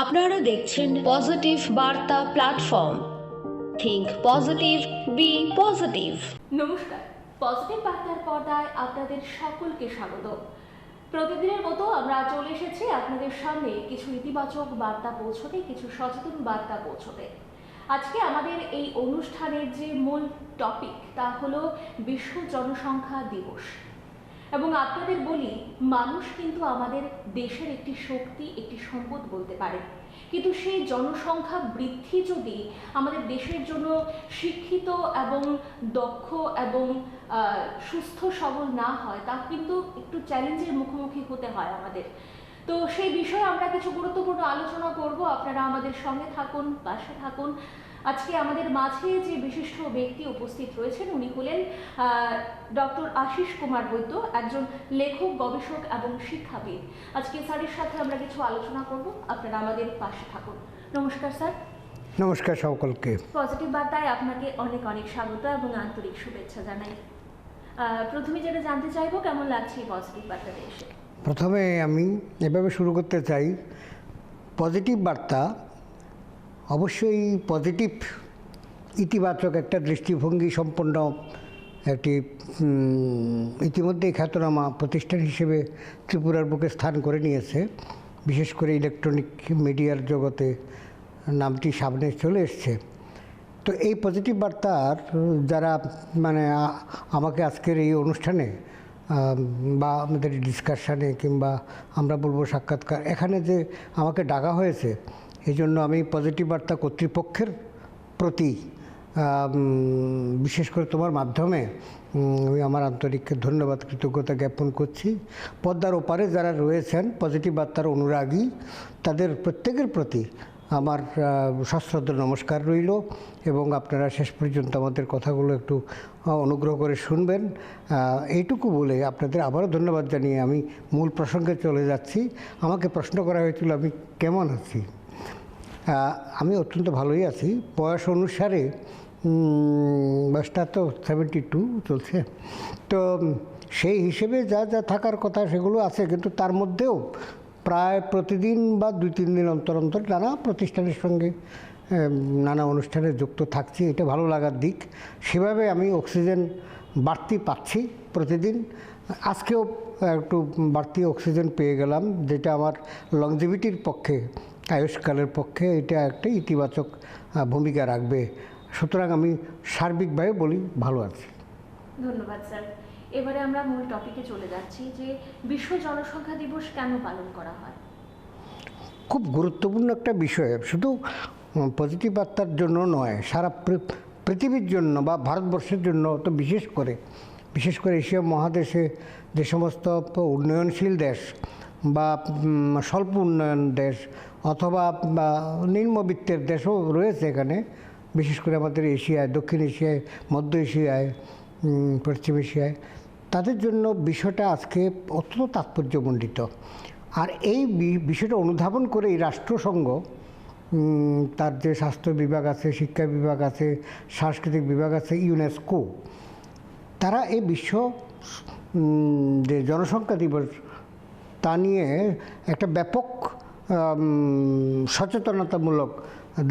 আপনারা দেখছেন পজিটিভ বার্তা platform. Think positive, be positive. নমস্কার, পজিটিভ বার্তার পর্দায় আপনাদের সকলকে স্বাগত। প্রতিদিনের মতো আমরা চলে এসেছি আপনাদের সামনে কিছু ইতিবাচক বার্তা পৌঁছতে, কিছু সচেতন বার্তা পৌঁছতে। আজকে আমাদের এই অনুষ্ঠানের যে মূল টপিক তা হলো বিশ্ব জনসংখ্যা দিবস। এবং আপনাদের বলি, মানুষ কিন্তু আমাদের দেশের একটি শক্তি, একটি সম্পদ বলতে পারে, কিন্তু সেই জনসংখ্যা বৃদ্ধি যদি আমাদের দেশের জন্য শিক্ষিত এবং দক্ষ এবং সুস্থ সবল না হয়, তা কিন্তু একটু চ্যালেঞ্জের মুখোমুখি হতে হয় আমাদের। তো সেই বিষয়ে আমরা কিছু গুরুত্বপূর্ণ আলোচনা করব। আপনারা আমাদের সঙ্গে থাকুন, পাশে থাকুন। আজকে আমাদের মাঝে যে বিশিষ্ট ব্যক্তি উপস্থিত রয়েছেন উনি হলেন ডক্টর আশিস কুমার বৈদ্য, একজন লেখক, গবেষক এবং শিক্ষাবিদ। আজকে স্যারের সাথে আমরা কিছু আলোচনা করব। আপনারা আমাদের পাশে থাকুন। নমস্কার স্যার। নমস্কার সকলকে। পজিটিভ বার্তায় আপনাকে অনেক অনেক স্বাগত এবং আন্তরিক শুভেচ্ছা জানাই। প্রথমে যেটা জানতে চাইবো, কেমন লাগছে পজিটিভ বার্তাতে এসে? প্রথমে আমি এভাবে শুরু করতে চাই, পজিটিভ বার্তা অবশ্যই পজিটিভ, ইতিবাচক একটা দৃষ্টিভঙ্গি সম্পন্ন একটি ইতিমধ্যেই খ্যাতনামা প্রতিষ্ঠান হিসেবে ত্রিপুরার বুকে স্থান করে নিয়েছে। বিশেষ করে ইলেকট্রনিক মিডিয়ার জগতে নামটি সামনে চলে এসছে। তো এই পজিটিভ বার্তার যারা আমাকে আজকের এই অনুষ্ঠানে বা আমাদের ডিসকাশানে কিংবা আমরা বলবো সাক্ষাৎকার, এখানে যে আমাকে ডাকা হয়েছে, এই জন্য আমি পজিটিভ বার্তা কর্তৃপক্ষের প্রতি বিশেষ করে তোমার মাধ্যমে আমি আমার আন্তরিক ধন্যবাদ, কৃতজ্ঞতা জ্ঞাপন করছি। পদ্মার ওপারে যারা রয়েছেন পজিটিভ বার্তার অনুরাগী, তাদের প্রত্যেকের প্রতি আমার সশ্রদ্ধ নমস্কার রইল এবং আপনারা শেষ পর্যন্ত আমাদের কথাগুলো একটু অনুগ্রহ করে শুনবেন, এইটুকু বলে আপনাদের আবারও ধন্যবাদ জানিয়ে আমি মূল প্রসঙ্গে চলে যাচ্ছি। আমাকে প্রশ্ন করা হয়েছিল আমি কেমন আছি। আমি অত্যন্ত ভালোই আছি। বয়স অনুসারে বয়সটা তো 72 চলছে, তো সেই হিসেবে যা যা থাকার কথা সেগুলো আছে, কিন্তু তার মধ্যেও প্রায় প্রতিদিন বা 2-3 দিন অন্তর অন্তর নানা প্রতিষ্ঠানের সঙ্গে নানা অনুষ্ঠানে যুক্ত থাকছি। এটা ভালো লাগার দিক। সেভাবে আমি অক্সিজেন বাড়তি পাচ্ছি প্রতিদিন। আজকেও একটু বাড়তি অক্সিজেন পেয়ে গেলাম, যেটা আমার লংজিভিটির পক্ষে, আয়ুষ্কালের পক্ষে এটা একটা ইতিবাচক ভূমিকা রাখবে। সুতরাং আমি সার্বিকভাবে বলি ভালো আছি। ধন্যবাদ স্যার। এবারে আমরা মূল টপিকে চলে যাচ্ছি যে বিশ্ব জনসংখ্যা দিবস কেন পালন করা হয়? খুব গুরুত্বপূর্ণ একটা বিষয়, শুধু পজিটিভ বার্তার জন্য নয়, সারা পৃথিবীর জন্য বা ভারতবর্ষের জন্য, তো বিশেষ করে এশিয়া মহাদেশে যে সমস্ত উন্নয়নশীল দেশ বা স্বল্প উন্নয়ন দেশ অথবা নিম্নবিত্তের দেশও রয়েছে এখানে, বিশেষ করে আমাদের এশিয়ায়, দক্ষিণ এশিয়ায়, মধ্য এশিয়ায়, পশ্চিম এশিয়ায়, তাদের জন্য বিষয়টা আজকে অত্যন্ত তাৎপর্যমণ্ডিত। আর এই বিষয়টা অনুধাবন করে এই রাষ্ট্রসংঘ, তার যে স্বাস্থ্য বিভাগ আছে, শিক্ষা বিভাগ আছে, সাংস্কৃতিক বিভাগ আছে, ইউনেস্কো, তারা এই বিশ্ব যে জনসংখ্যা দিবস তা নিয়ে একটা ব্যাপক সচেতনতামূলক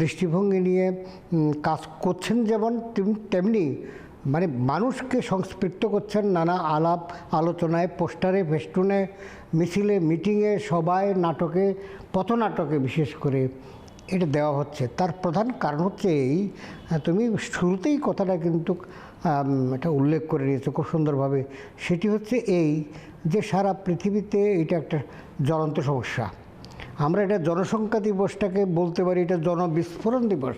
দৃষ্টিভঙ্গি নিয়ে কাজ করছেন। যেমন তেমনি মানুষকে সংস্পৃক্ত করছেন নানা আলাপ আলোচনায়, পোস্টারে, ফেস্টুনে, মিছিলে, মিটিংয়ে, সভায়, নাটকে, পথনাটকে বিশেষ করে এটা দেওয়া হচ্ছে। তার প্রধান কারণ হচ্ছে এই, তুমি শুরুতেই কথাটা কিন্তু এটা উল্লেখ করে নিয়েছো খুব সুন্দরভাবে, সেটি হচ্ছে এই যে সারা পৃথিবীতে এটা একটা জ্বলন্ত সমস্যা। আমরা এটা জনসংখ্যা দিবসটাকে বলতে পারি এটা জনবিস্ফোরণ দিবস।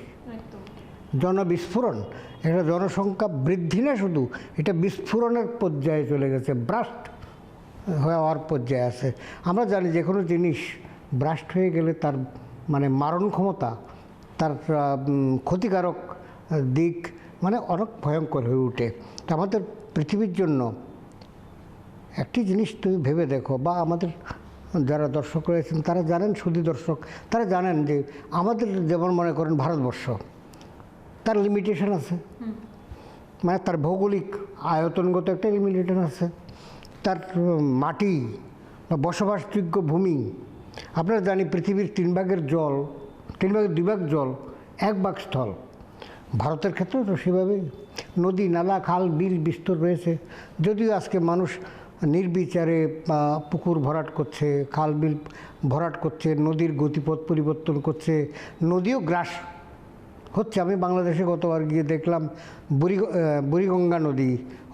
জনবিস্ফোরণ, একটা জনসংখ্যা বৃদ্ধি না, শুধু এটা বিস্ফোরণের পর্যায়ে চলে গেছে, ব্রাস্ট হওয়ার পর্যায়ে আছে। আমরা জানি যে কোনো জিনিস ব্রাস্ট হয়ে গেলে তার মারণ ক্ষমতা, তার ক্ষতিকারক দিক অনেক ভয়ঙ্কর হয়ে ওঠে। তো আমাদের পৃথিবীর জন্য একটি জিনিস তুমি ভেবে দেখো, বা আমাদের যারা দর্শক রয়েছেন তারা জানেন, সুধী দর্শক তারা জানেন যে আমাদের যেমন মনে করেন ভারতবর্ষ, তার লিমিটেশন আছে, তার ভৌগোলিক আয়তনগত একটা লিমিটেশন আছে, তার মাটি বা বসবাসযোগ্য ভূমি আপনারা জানি পৃথিবীর 3/2 ভাগ জল 1 ভাগ স্থল। ভারতের ক্ষেত্রেও তো সেভাবেই নদী নালা খাল বিল বিস্তর রয়েছে, যদিও আজকে মানুষ নির্বিচারে পুকুর ভরাট করছে, খাল বিল ভরাট করছে, নদীর গতিপথ পরিবর্তন করছে, নদীও গ্রাস হচ্ছে। আমি বাংলাদেশে গতবার গিয়ে দেখলাম বুড়িগঙ্গা নদী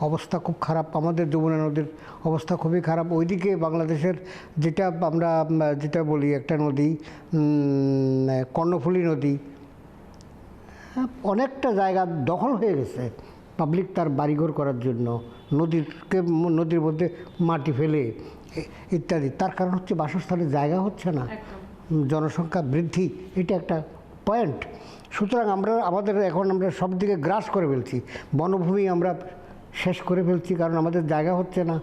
অবস্থা খুব খারাপ, আমাদের যমুনা নদীর অবস্থা খুবই খারাপ। ওইদিকে বাংলাদেশের যেটা বলি একটা নদী কর্ণফুলী নদী, অনেকটা জায়গা দখল হয়ে গেছে পাবলিক তার বাড়িঘর করার জন্য, নদীর মধ্যে মাটি ফেলে ইত্যাদি। তার কারণ হচ্ছে বাসস্থানের জায়গা হচ্ছে না, জনসংখ্যা বৃদ্ধি, এটা একটা পয়েন্ট। সুতরাং আমরা সব দিকে গ্রাস করে ফেলছি, বনভূমি আমরা শেষ করে ফেলছি, কারণ আমাদের জায়গা হচ্ছে না।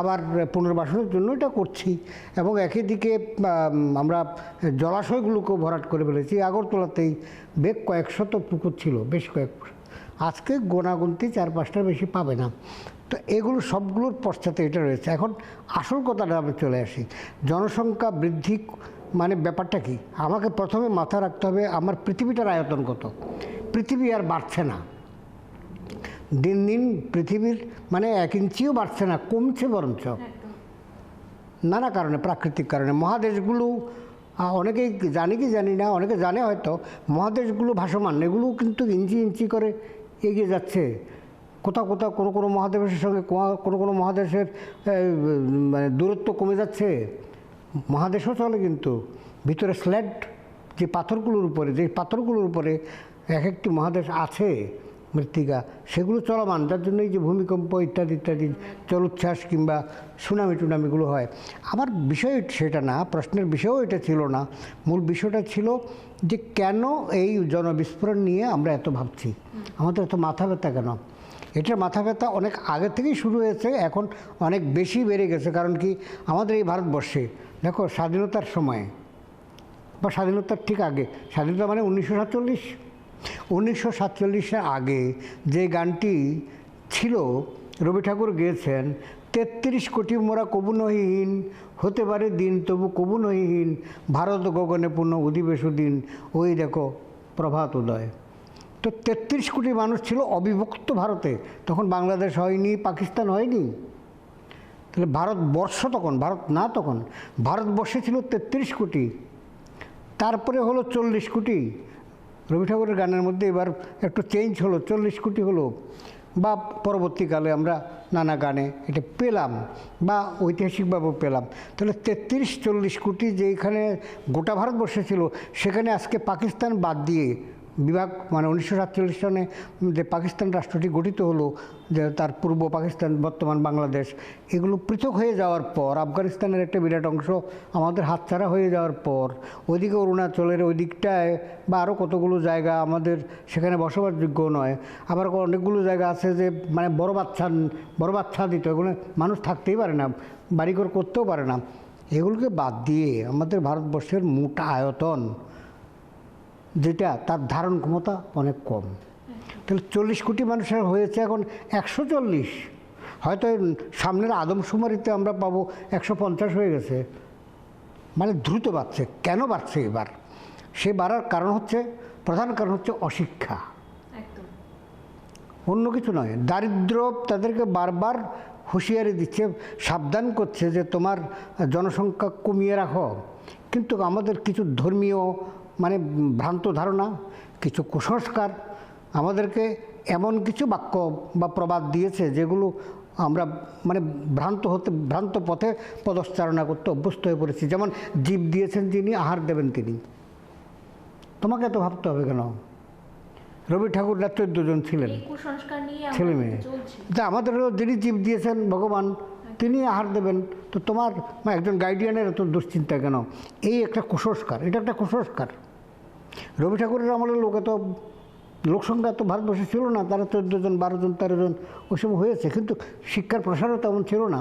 আবার পুনর্বাসনের জন্য এটা করছি, এবং একই দিকে আমরা জলাশয়গুলোকেও ভরাট করে ফেলেছি। আগরতলাতেই কয়েকশত পুকুর ছিল, বেশ কয়েক, আজকে গোনাগুনতি 4-5টার বেশি পাবে না। তো এগুলো সবগুলোর পশ্চাতে এটা রয়েছে। এখন আসল কথাটা আমি চলে আসি, জনসংখ্যা বৃদ্ধি মানে ব্যাপারটা কি? আমাকে প্রথমে মাথা রাখতে হবে আমার পৃথিবীটার আয়তন কত। পৃথিবী আর বাড়ছে না, দিন দিন পৃথিবীর 1 ইঞ্চিও বাড়ছে না, কমছে বরঞ্চ, নানা কারণে, প্রাকৃতিক কারণে। মহাদেশগুলো অনেকেই জানি না, অনেকে জানে হয়তো, মহাদেশগুলো ভাসমান, এগুলো কিন্তু ইঞ্চি ইঞ্চি করে এগিয়ে যাচ্ছে। কোথাও কোনো মহাদেশের সঙ্গে কোনো মহাদেশের দূরত্ব কমে যাচ্ছে, মহাদেশও চলে, কিন্তু ভিতরে স্ল্যাট যে পাথরগুলোর উপরে এক একটি মহাদেশ আছে মৃত্তিকা, সেগুলো চলমান, যার জন্য এই যে ভূমিকম্প ইত্যাদি জলোচ্ছ্বাস কিংবা সুনামিগুলো হয়। আমার বিষয় সেটা না, প্রশ্নের বিষয়ও এটা ছিল না। মূল বিষয়টা ছিল যে কেন এই জনবিস্ফোরণ নিয়ে আমরা এত ভাবছি, আমাদের এত মাথা ব্যথা কেন? এটার মাথা ব্যথা অনেক আগে থেকেই শুরু হয়েছে, এখন অনেক বেশি বেড়ে গেছে। কারণ কি, আমাদের এই ভারতবর্ষে দেখো, স্বাধীনতার সময় বা স্বাধীনতার ঠিক আগে, স্বাধীনতা 1947 আগে যে গানটি ছিল, রবি ঠাকুর গেয়েছেন, 33 কোটি মোরা কবু নহিহীন, হতে পারে দিন তবু কবু নহিহীন, ভারত গগনে পূর্ণ উদিবে সুদিন, ওই দেখো প্রভাত উদয়। তো 33 কোটি মানুষ ছিল অবিভক্ত ভারতে, তখন বাংলাদেশ হয়নি, পাকিস্তান হয়নি। তাহলে ভারতবর্ষ তখন, ভারত না, তখন ভারতবর্ষে ছিল 33 কোটি, তারপরে হলো 40 কোটি। রবি ঠাকুরের গানের মধ্যে এবার একটু চেঞ্জ হলো, 40 কোটি হলো, বা পরবর্তীকালে আমরা নানা গানে এটা পেলাম, বা ঐতিহাসিকভাবেও পেলাম। তাহলে 33-40 কোটি যেখানে গোটা ভারতবর্ষে ছিল, সেখানে আজকে পাকিস্তান বাদ দিয়ে বিভাগ, 1947 সনে যে পাকিস্তান রাষ্ট্রটি গঠিত হলো, যে তার পূর্ব পাকিস্তান, বর্তমান বাংলাদেশ, এগুলো পৃথক হয়ে যাওয়ার পর, আফগানিস্তানের একটা বিরাট অংশ আমাদের হাতছাড়া হয়ে যাওয়ার পর, ওইদিকে অরুণাচলের ওই দিকটায় বা আরও কতগুলো জায়গা আমাদের সেখানে বসবাসযোগ্য নয়। আবার অনেকগুলো জায়গা আছে যে বড় বাচ্চাদিত, এগুলো মানুষ থাকতেই পারে না, বাড়িঘর করতেও পারে না। এগুলোকে বাদ দিয়ে আমাদের ভারতবর্ষের মোট আয়তন যেটা, তার ধারণ ক্ষমতা অনেক কম। তাহলে 40 কোটি মানুষের হয়েছে এখন 140, হয়তো সামনের আদমশুমারিতে আমরা পাবো 150 হয়ে গেছে। দ্রুত বাড়ছে। কেন বাড়ছে এবার? সে বাড়ার কারণ হচ্ছে, প্রধান কারণ হচ্ছে অশিক্ষা, অন্য কিছু নয়। দারিদ্র তাদেরকে বারবার হুঁশিয়ারি দিচ্ছে, সাবধান করছে যে তোমার জনসংখ্যা কমিয়ে রাখো। কিন্তু আমাদের কিছু ধর্মীয় ভ্রান্ত ধারণা, কিছু কুসংস্কার আমাদেরকে এমন কিছু বাক্য বা প্রবাদ দিয়েছে, যেগুলো আমরা ভ্রান্ত পথে পদচারণা করতে অভ্যস্ত হয়ে পড়েছি। যেমন, জীব দিয়েছেন যিনি, আহার দেবেন তিনি। তোমাকে এত ভাবতে হবে কেন? রবি ঠাকুররা 14 জন ছিলেন, ছেলে মেয়ে। তা আমাদেরও যিনি জীব দিয়েছেন ভগবান, তিনি আহার দেবেন। তো তোমার একজন গাইডিয়ানের এত দুশ্চিন্তা কেন? এই একটা কুসংস্কার, এটা একটা কুসংস্কার। রবি ঠাকুরের আমলের লোকসংখ্যা তো ভারতবর্ষে ছিল না, তারা 14 জন, 12 জন, 13 জন ওইসব হয়েছে, কিন্তু শিক্ষার প্রসারও তেমন ছিল না।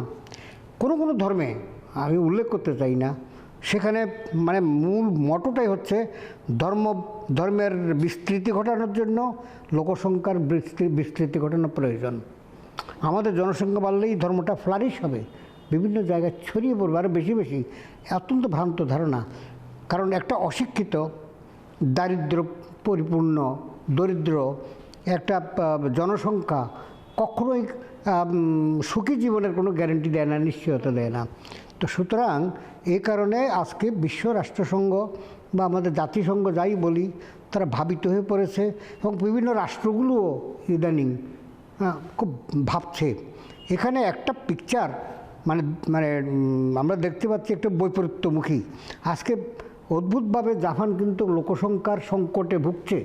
কোনো ধর্মে আমি উল্লেখ করতে চাই না, সেখানে মূল মটোটাই হচ্ছে ধর্মের বিস্তৃতি ঘটানোর জন্য লোকসংখ্যার বিস্তৃতি ঘটানো প্রয়োজন। আমাদের জনসংখ্যা বাড়লেই ধর্মটা ফ্লারিশ হবে, বিভিন্ন জায়গায় ছড়িয়ে পড়বে আরও বেশি বেশি, অত্যন্ত ভ্রান্ত ধারণা। কারণ একটা অশিক্ষিত, দারিদ্র পরিপূর্ণ, দরিদ্র একটা জনসংখ্যা কখনোই সুখী জীবনের কোনো গ্যারান্টি দেয় না, নিশ্চয়তা দেয় না। তো সুতরাং এই কারণে আজকে বিশ্ব রাষ্ট্রসংঘ বা আমাদের জাতিসংঘ যাই বলি, তারা ভাবিত হয়ে পড়েছে এবং বিভিন্ন রাষ্ট্রগুলোও ইদানিং খুব ভাবছে। এখানে একটা পিকচার মানে মানে আমরা দেখতে পাচ্ছি একটা বৈপরীত্যমুখী। আজকে অদ্ভুতভাবে জাপান কিন্তু লোকসংখ্যার সংকটে ভুগছে,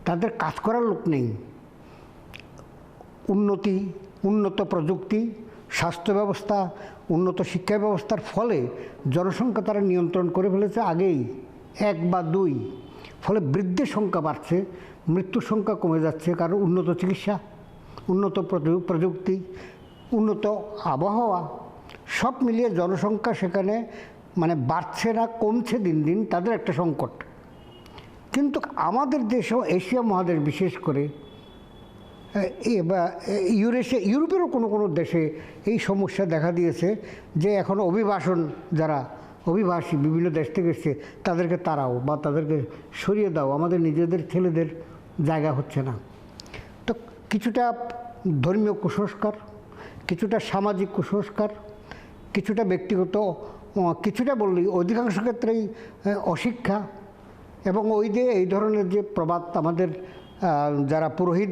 তাদের কাজ করার লোক নেই। উন্নত প্রযুক্তি, স্বাস্থ্য ব্যবস্থা, উন্নত শিক্ষা ব্যবস্থার ফলে জনসংখ্যা তারা নিয়ন্ত্রণ করে ফেলেছে আগেই, 1 বা 2। ফলে বৃদ্ধের সংখ্যা বাড়ছে, মৃত্যুর সংখ্যা কমে যাচ্ছে, কারণ উন্নত চিকিৎসা, উন্নত প্রযুক্তি, উন্নত আবহাওয়া, সব মিলিয়ে জনসংখ্যা সেখানে মানে বাড়ছে না, কমছে দিন দিন, তাদের একটা সংকট। কিন্তু আমাদের দেশেও, এশিয়া মহাদেশ বিশেষ করে ইউরোপেরও কোনো কোনো দেশে এই সমস্যা দেখা দিয়েছে যে এখন যারা অভিবাসী বিভিন্ন দেশ থেকে এসছে তাদেরকে তাড়াও বা তাদেরকে সরিয়ে দাও, আমাদের নিজেদের ছেলেদের জায়গা হচ্ছে না। তো কিছুটা ধর্মীয় কুসংস্কার, কিছুটা সামাজিক কুসংস্কার, কিছুটা ব্যক্তিগত, কিছুটা বললেই অধিকাংশ ক্ষেত্রেই অশিক্ষা এবং এই ধরনের যে প্রবাদ আমাদের যারা পুরোহিত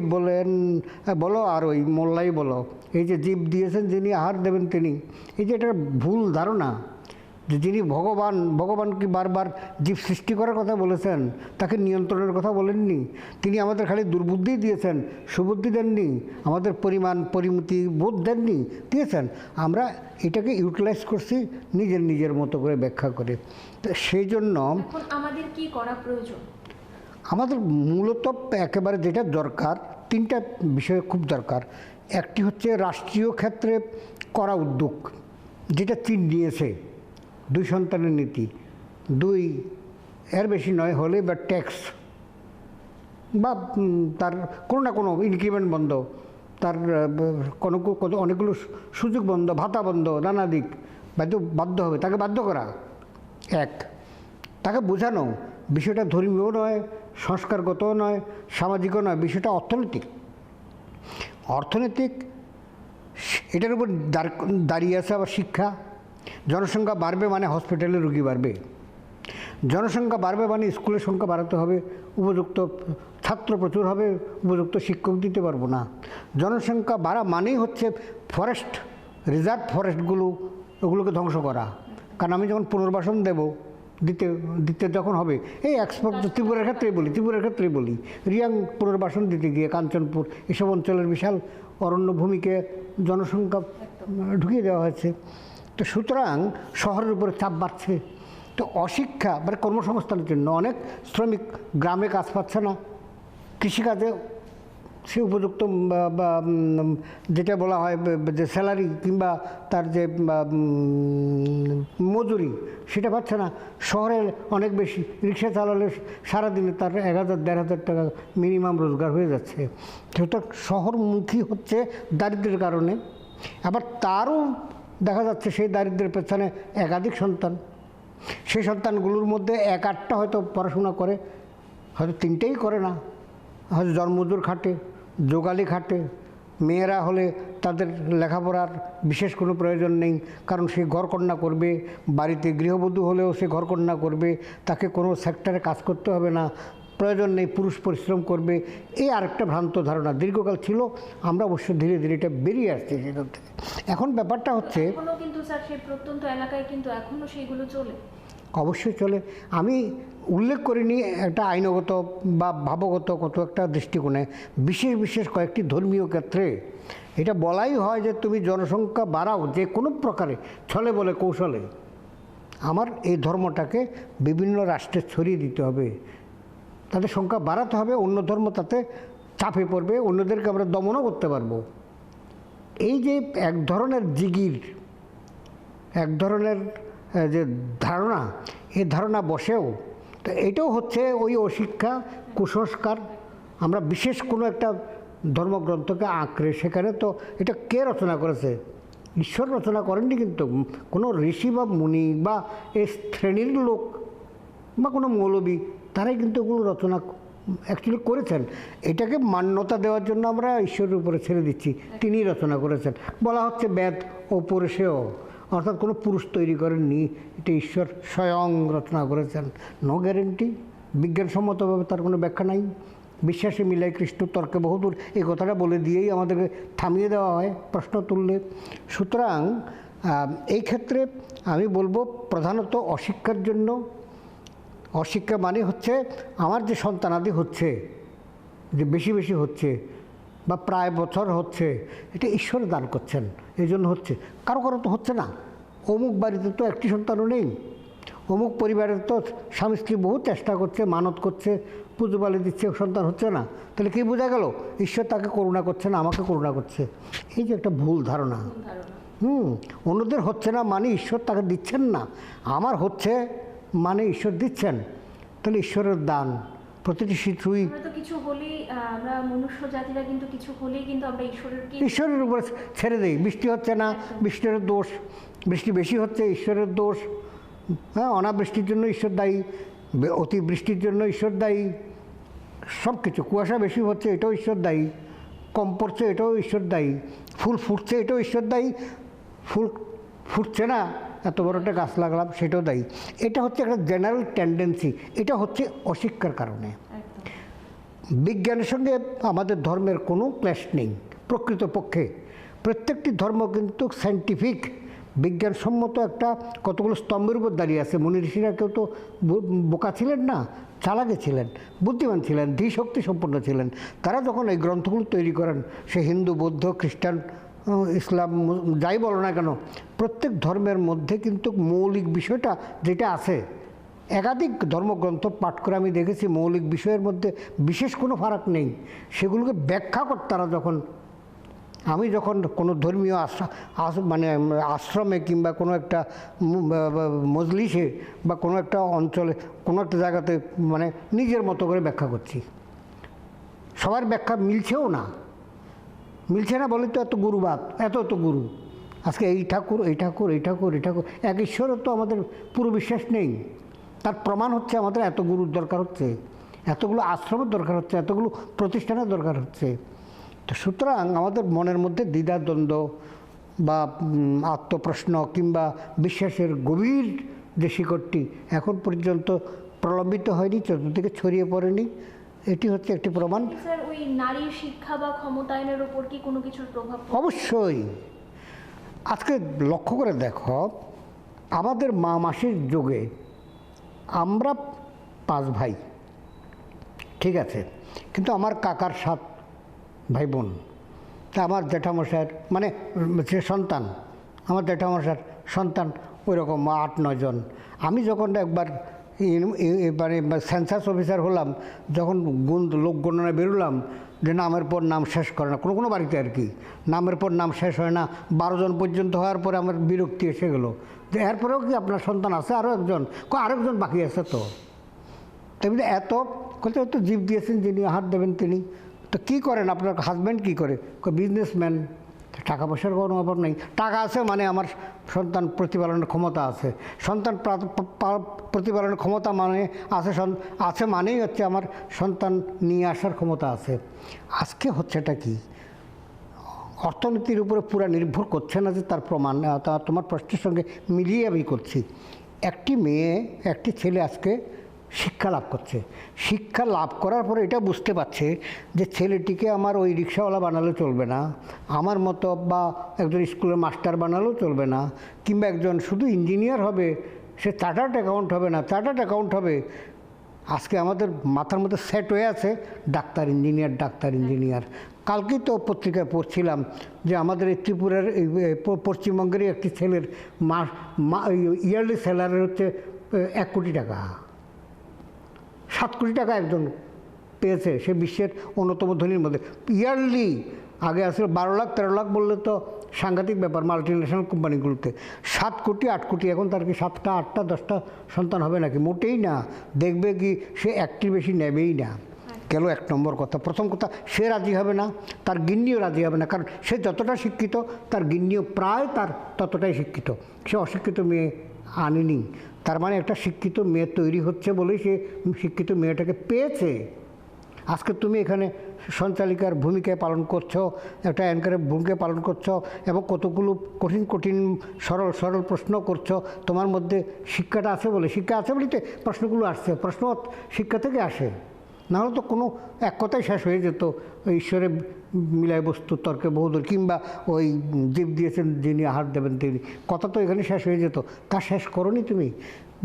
বলো আর ওই মোল্লাই বলো, এই যে জীব দিয়েছেন যিনি আহার দেবেন তিনি, এই যে এটা ভুল ধারণা যে যিনি ভগবান কি বারবার জীব সৃষ্টি করার কথা বলেছেন, তাকে নিয়ন্ত্রণের কথা বলেননি। তিনি আমাদের খালি দুর্বুদ্ধি দিয়েছেন, সুবুদ্ধি দেননি, আমাদের পরিমিতি বোধ দেননি, দিয়েছেন। আমরা এটাকে ইউটিলাইজ করছি নিজের মতো করে ব্যাখ্যা করে। তো সেই জন্য আমাদের কি করা প্রয়োজন? আমাদের মূলত একেবারে যেটা দরকার, 3টা বিষয় খুব দরকার। একটি হচ্ছে রাষ্ট্রীয় ক্ষেত্রে করা উদ্যোগ, যেটা চীন নিয়েছে, 2 সন্তানের নীতি, 2 এর বেশি নয় হলে বা ট্যাক্স বা তার কোনো না কোনো ইনক্রিমেন্ট বন্ধ, তার অনেকগুলো সুযোগ বন্ধ, ভাতা বন্ধ, নানা দিক বাধ্য হবে, তাকে বাধ্য করা। তাকে বোঝানো বিষয়টা ধর্মীয় নয়, সংস্কারগতও নয়, সামাজিকও নয়, বিষয়টা অর্থনৈতিক। এটার উপর দাঁড়িয়ে আছে আবার শিক্ষা। জনসংখ্যা বাড়বে মানে হসপিটালে রোগী বাড়বে, জনসংখ্যা বাড়বে মানে স্কুলের সংখ্যা বাড়াতে হবে, উপযুক্ত ছাত্র প্রচুর হবে, উপযুক্ত শিক্ষক দিতে পারবো না। জনসংখ্যা বাড়া মানেই হচ্ছে রিজার্ভ ওগুলোকে ধ্বংস করা। কারণ আমি যখন পুনর্বাসন দিতে যখন হবে, এই এক্সপোর্ট ত্রিপুরার ক্ষেত্রেই বলি, রিয়াং পুনর্বাসন দিতে গিয়ে কাঞ্চনপুর এসব অঞ্চলের বিশাল অরণ্য ভূমিকে জনসংখ্যা ঢুকিয়ে দেওয়া হয়েছে। তো সুতরাং শহরের উপরে চাপ বাড়ছে। তো অশিক্ষা মানে কর্মসংস্থানের জন্য অনেক শ্রমিক গ্রামে কাজ পাচ্ছে না, কৃষিকাজে সে উপযুক্ত যেটা বলা হয় যে স্যালারি কিংবা তার যে মজুরি সেটা পাচ্ছে না। শহরে অনেক বেশি রিক্সা চালালে সারাদিনে তার 1000-1500 টাকা মিনিমাম রোজগার হয়ে যাচ্ছে। সেটা শহরমুখী হচ্ছে দারিদ্র্যের কারণে। আবার তারও দেখা যাচ্ছে সেই দারিদ্র্যের পেছনে একাধিক সন্তান, সেই সন্তানগুলোর মধ্যে 1-8টা হয়তো পড়াশোনা করে, হয়তো 3টেই করে না, হয়তো জন্মজোর খাটে, যোগালি খাটে। মেয়েরা হলে তাদের লেখাপড়ার বিশেষ কোনো প্রয়োজন নেই, কারণ সে ঘরকন্যা করবে, বাড়িতে গৃহবধূ হলেও সে ঘরকন্যা করবে, তাকে কোনো সেক্টরে কাজ করতে হবে না, প্রয়োজন নেই, পুরুষ পরিশ্রম করবে। এই আরেকটা ভ্রান্ত ধারণা দীর্ঘকাল ছিল, আমরা অবশ্য ধীরে ধীরে এটা বেরিয়ে আসছি সেখান থেকে। এখন ব্যাপারটা হচ্ছে কিন্তু স্যার সেই প্রত্যন্ত এলাকায় কিন্তু এখনও সেইগুলো চলে, অবশ্যই চলে। আমি উল্লেখ করিনি একটা আইনগত বা ভাবগত কত একটা দৃষ্টিকোণে, বিশেষ কয়েকটি ধর্মীয় ক্ষেত্রে এটা বলাই হয় যে তুমি জনসংখ্যা বাড়াও যে কোনো প্রকারে, ছলে বলে কৌশলে। আমার এই ধর্মটাকে বিভিন্ন রাষ্ট্রে ছড়িয়ে দিতে হবে, তাদের সংখ্যা বাড়াতে হবে, অন্য ধর্ম তাতে চাপে পড়বে, অন্যদেরকে আমরা দমনও করতে পারবো। এই যে এক ধরনের জিগির, এক ধরনের যে ধারণা, এই ধারণা বসেও তো এটাও হচ্ছে ওই অশিক্ষা, কুসংস্কার। আমরা বিশেষ কোনো একটা ধর্মগ্রন্থকে আঁকড়ে, সেখানে তো এটা কে রচনা করেছে, ঈশ্বর রচনা করেননি, কিন্তু কোনো ঋষি বা মুনি বা এই শ্রেণীর লোক বা কোনো মৌলবী তারাই কিন্তু ওগুলো রচনা অ্যাকচুয়ালি করেছেন। এটাকে মান্যতা দেওয়ার জন্য আমরা ঈশ্বরের উপরে ছেড়ে দিচ্ছি, তিনিই রচনা করেছেন। বলা হচ্ছে বেদ ওপরে সেও, অর্থাৎ কোনো পুরুষ তৈরি করেননি, এটা ঈশ্বর স্বয়ং রচনা করেছেন। নো গ্যারেন্টি, বিজ্ঞানসম্মতভাবে তার কোনো ব্যাখ্যা নাই। বিশ্বাসে মিলাই কৃষ্ণ তর্কে বহুদূর, এই কথাটা বলে দিয়েই আমাদেরকে থামিয়ে দেওয়া হয় প্রশ্ন তুললে। সুতরাং এই ক্ষেত্রে আমি বলবো প্রধানত অশিক্ষার জন্য, অশিক্ষা মানে হচ্ছে আমার যে সন্তানাদি হচ্ছে, যে বেশি বেশি হচ্ছে বা প্রায় বছর হচ্ছে, এটা ঈশ্বর দান করছেন, এই জন্য হচ্ছে। কারো কারো তো হচ্ছে না। অমুক বাড়িতে তো একটি সন্তানও নেই, অমুক পরিবারের তো স্বামী স্ত্রী বহু চেষ্টা করছে, মানত করছে, পুজো বালি দিচ্ছে, সন্তান হচ্ছে না। তাহলে কি বোঝা গেল? ঈশ্বর তাকে করুণা করছে না, আমাকে করুণা করছে। এই যে একটা ভুল ধারণা। অন্যদের হচ্ছে না মানে ঈশ্বর তাকে দিচ্ছেন না, আমার হচ্ছে মানে ঈশ্বর দিচ্ছেন। তাহলে ঈশ্বরের দান প্রতিটি শিশুই কিছু হলেই আমরা মনুষ্য জাতিরা কিন্তু কিছু হলেই কিন্তু আমরা ঈশ্বরের উপরে ছেড়ে দিই। বৃষ্টি হচ্ছে না, ঈশ্বরের দোষ। বৃষ্টি বেশি হচ্ছে, ঈশ্বরের দোষ। হ্যাঁ, অনাবৃষ্টির জন্য ঈশ্বর দায়ী, অতিবৃষ্টির জন্য ঈশ্বর দায়ী, সব কিছু। কুয়াশা বেশি হচ্ছে, এটাও ঈশ্বর দায়ী। কম পড়ছে, এটাও ঈশ্বর দায়ী। ফুল ফুটছে, এটাও ঈশ্বর দায়ী। ফুল ফুটছে না, এত বড় একটা গাছ লাগলাম, সেটাও দায়ী। এটা হচ্ছে একটা জেনারেল টেন্ডেন্সি, এটা হচ্ছে অশিক্ষার কারণে। বিজ্ঞানের সঙ্গে আমাদের ধর্মের কোনো ক্ল্যাশ নেই প্রকৃতপক্ষে। প্রত্যেকটি ধর্ম কিন্তু সায়েন্টিফিক, বিজ্ঞানসম্মত একটা কতগুলো স্তম্ভের উপর দাঁড়িয়ে আছে। মুনি ঋষিরা কেউ তো বোকা ছিলেন না, চালাকে ছিলেন, বুদ্ধিমান ছিলেন, ধীশক্তি সম্পন্ন ছিলেন। তারা যখন এই গ্রন্থগুলো তৈরি করেন, সে হিন্দু, বৌদ্ধ, খ্রিস্টান, ইসলাম, যাই বলো না কেন, প্রত্যেক ধর্মের মধ্যে কিন্তু মৌলিক বিষয়টা যেটা আছে, একাধিক ধর্মগ্রন্থ পাঠ করে আমি দেখেছি মৌলিক বিষয়ের মধ্যে বিশেষ কোনো ফারাক নেই। সেগুলোকে ব্যাখ্যা করতে তারা আমি যখন কোনো ধর্মীয় মানে আশ্রমে কিংবা কোনো একটা মজলিসে বা কোনো একটা অঞ্চলে কোনো একটা জায়গাতে মানে নিজের মতো করে ব্যাখ্যা করছি, সবার ব্যাখ্যা মিলছেও না। মিলছে না বলে তো এত গুরুবাদ, এত গুরু। আজকে এই ঠাকুর, এই ঠাকুর, এই ঠাকুর, এই ঠাকুর, এক ঈশ্বরের তো আমাদের পুরো বিশ্বাস নেই। তার প্রমাণ হচ্ছে আমাদের এত গুরুর দরকার হচ্ছে, এতগুলো আশ্রমের দরকার হচ্ছে, এতগুলো প্রতিষ্ঠানের দরকার হচ্ছে। তো সুতরাং আমাদের মনের মধ্যে দ্বিধাদ্বন্দ্ব বা আত্মপ্রশ্ন কিংবা বিশ্বাসের গভীর যে শিকড়টি এখন পর্যন্ত প্রলম্বিত হয়নি, চতুর্দিকে ছড়িয়ে পড়েনি, এটি হচ্ছে একটি প্রমাণ। স্যার, ওই নারী শিক্ষা বা ক্ষমতায়নের উপর কি কোনো কিছুর প্রভাব? অবশ্যই। আজকে লক্ষ্য করে দেখো, আমাদের মা মাসির যুগে আমরা 5 ভাই, ঠিক আছে, কিন্তু আমার কাকার 7 ভাই বোন। তা আমার জ্যাঠামশাইয়ের মানে যে সন্তান, আমার জ্যাঠামশাইয়ের সন্তান ওই রকম 8-9 জন। আমি যখন একবার মানে সেন্সাস অফিসার হলাম, যখন লোক গণনায় বেরোলাম যে নামের পর নাম শেষ করে না, কোনো বাড়িতে আর কি নামের পর নাম শেষ হয় না, 12 জন পর্যন্ত হওয়ার পরে আমার বিরক্তি এসে গেলো যে এরপরেও কি আপনার সন্তান আছে? আরেকজন বাকি আছে। তো তেমনি এত কোথাও তো জীব দিয়েছেন যিনি হাত দেবেন তিনি। তো কী করেন আপনার হাজব্যান্ড? কী করে? বিজনেসম্যান, টাকা পয়সার কোনো অভাব নেই। টাকা আছে মানে আমার সন্তান প্রতিপালনের ক্ষমতা আছে। সন্তান প্রতিপালনের ক্ষমতা মানে আছে মানেই হচ্ছে আমার সন্তান নিয়ে আসার ক্ষমতা আছে। আজকে হচ্ছেটা কি? অর্থনীতির উপরে পুরো নির্ভর করছে না যে তার প্রমাণ। তোমার প্রশ্নের সঙ্গে মিলিয়ে আমি করছি। একটি মেয়ে, একটি ছেলে আজকে শিক্ষা লাভ করছে। শিক্ষা লাভ করার পরে এটা বুঝতে পারছে যে ছেলেটিকে আমার ওই রিক্সাওয়ালা বানালে চলবে না, আমার মতো বা একজন স্কুলের মাস্টার বানালেও চলবে না, কিংবা একজন শুধু ইঞ্জিনিয়ার হবে, সে চার্টার্ড অ্যাকাউন্ট হবে না, চার্টার্ড অ্যাকাউন্ট হবে। আজকে আমাদের মাথার মধ্যে সেট হয়ে আছে ডাক্তার ইঞ্জিনিয়ার। কালকেই তো পত্রিকায় পড়ছিলাম যে আমাদের এই ত্রিপুরার পশ্চিমবঙ্গেরই একটি ছেলের ইয়ারলি স্যালারি হচ্ছে 1 কোটি টাকা। 7 কোটি টাকা একজন পেয়েছে, সে বিশ্বের অন্যতম ধনীর মধ্যে। ইয়ারলি আগে আসলে 12 লাখ 13 লাখ বললে তো সাংঘাতিক ব্যাপার মাল্টিন্যাশনাল কোম্পানিগুলোতে। 7 কোটি 8 কোটি, এখন তার কি 7টা 8টা 10টা সন্তান হবে নাকি? মোটেই না। দেখবে কি সে একটির বেশি নেবেই না। গেল 1 নম্বর কথা। প্রথম কথা, সে রাজি হবে না, তার গিন্নিও রাজি হবে না, কারণ সে যতটা শিক্ষিত তার গিন্নিও প্রায় তার ততটাই শিক্ষিত। সে অশিক্ষিত মেয়ে আনেনি, তার মানে একটা শিক্ষিত মেয়ে তৈরি হচ্ছে বলেই সে শিক্ষিত মেয়েটাকে পেয়েছে। আজকে তুমি এখানে সঞ্চালিকার ভূমিকায় পালন করছো, একটা অ্যাঙ্কারের ভূমিকা পালন করছো এবং কতগুলো কঠিন কঠিন সরল সরল প্রশ্ন করছো। তোমার মধ্যে শিক্ষাটা আছে বলে, শিক্ষা আছে বলেই তো প্রশ্নগুলো আসছে। প্রশ্ন শিক্ষা থেকে আসে, নাহলে তো কোনো এক কথাই শেষ হয়ে যেত, ঈশ্বরের মিলায় বস্তু তর্কে বহুদূর, কিংবা ওই জীব দিয়েছেন যিনি আহার দেবেন তিনি, কথা তো এখানে শেষ হয়ে যেত। তা শেষ করোনি তুমি,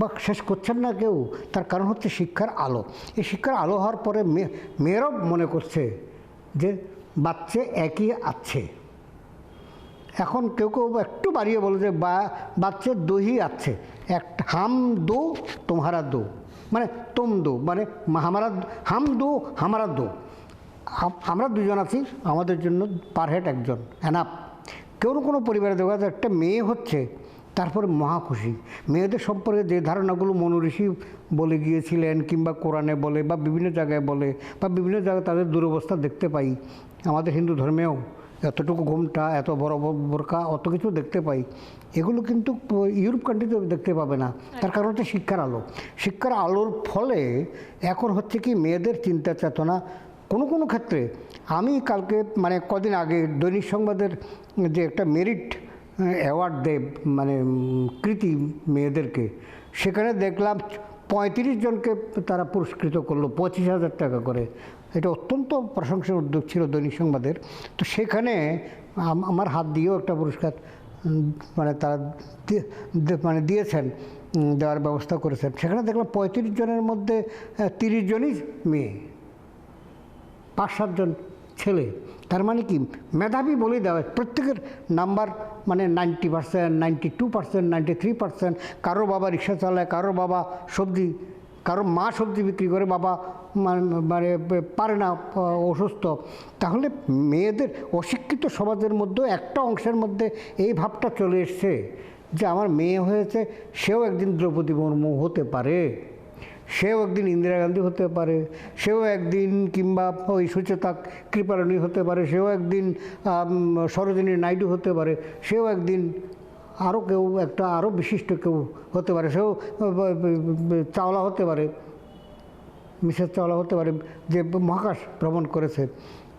বা শেষ করছেন না কেউ। তার কারণ হচ্ছে শিক্ষার আলো। এই শিক্ষার আলো হওয়ার পরে মেয়েরাও মনে করছে যে বাচ্চা একই আছে। এখন কেউ কেউ একটু বাড়িয়ে বলে যে বাচ্চা দোহি আছে, একটা হাম দো তোমারা দো, মানে তুম দো, মানে হাম দো হামারা দো, আমরা দুজন আছি, আমাদের জন্য পার হেড একজন এনাফ। কেউ কোনো পরিবারে দেখা যায় একটা মেয়ে হচ্ছে, তারপরে মহা খুশি। মেয়েদের সম্পর্কে যে ধারণাগুলো মনীষী বলে গিয়েছিলেন, কিংবা কোরআনে বলে, বা বিভিন্ন জায়গায় বলে, বা বিভিন্ন জায়গায় তাদের দুরবস্থা দেখতে পাই। আমাদের হিন্দু ধর্মেও এতটুকু ঘোমটা, এত বড় বোরকা, অত কিছু দেখতে পাই। এগুলো কিন্তু ইউরোপ কান্ট্রিতে দেখতে পাবে না। তার কারণ হচ্ছে শিক্ষার আলো। শিক্ষার আলোর ফলে এখন হচ্ছে কি, মেয়েদের চিন্তা চেতনা কোনো কোনো ক্ষেত্রে, আমি কালকে মানে কদিন আগে দৈনিক সংবাদের যে একটা মেরিট অ্যাওয়ার্ড দেব, মানে কৃতি মেয়েদেরকে, সেখানে দেখলাম 35 জনকে তারা পুরস্কৃত করলো 25,000 টাকা করে। এটা অত্যন্ত প্রশংসার উদ্যোগ ছিল দৈনিক সংবাদের। তো সেখানে আমার হাত দিয়েও একটা পুরস্কার মানে তারা মানে দিয়েছেন, দেওয়ার ব্যবস্থা করেছেন। সেখানে দেখলাম 35 জনের মধ্যে 30 জনই মেয়ে, 5-7 জন ছেলে। তার মানে কি, মেধাবী বলেই দেওয়া, প্রত্যেকের নাম্বার মানে 90%, 92%, 93%। কারো বাবা রিক্সা চালায়, কারো বাবা সবজি, কারো মা সবজি বিক্রি করে, বাবা মানে পারে না, অসুস্থ। তাহলে মেয়েদের অশিক্ষিত সমাজের মধ্যে একটা অংশের মধ্যে এই ভাবটা চলে এসছে যে আমার মেয়ে হয়েছে, সেও একদিন দ্রৌপদী মুর্মু হতে পারে, সেও একদিন ইন্দিরা গান্ধী হতে পারে, সেও একদিন কিংবা ওই সুচেতা কৃপালিনী হতে পারে, সেও একদিন সরোজিনী নাইডু হতে পারে, সেও একদিন আরও কেউ একটা আরও বিশিষ্ট কেউ হতে পারে, সেও চাওলা হতে পারে, মিসেস চাওলা হতে পারে, যে মহাকাশ ভ্রমণ করেছে।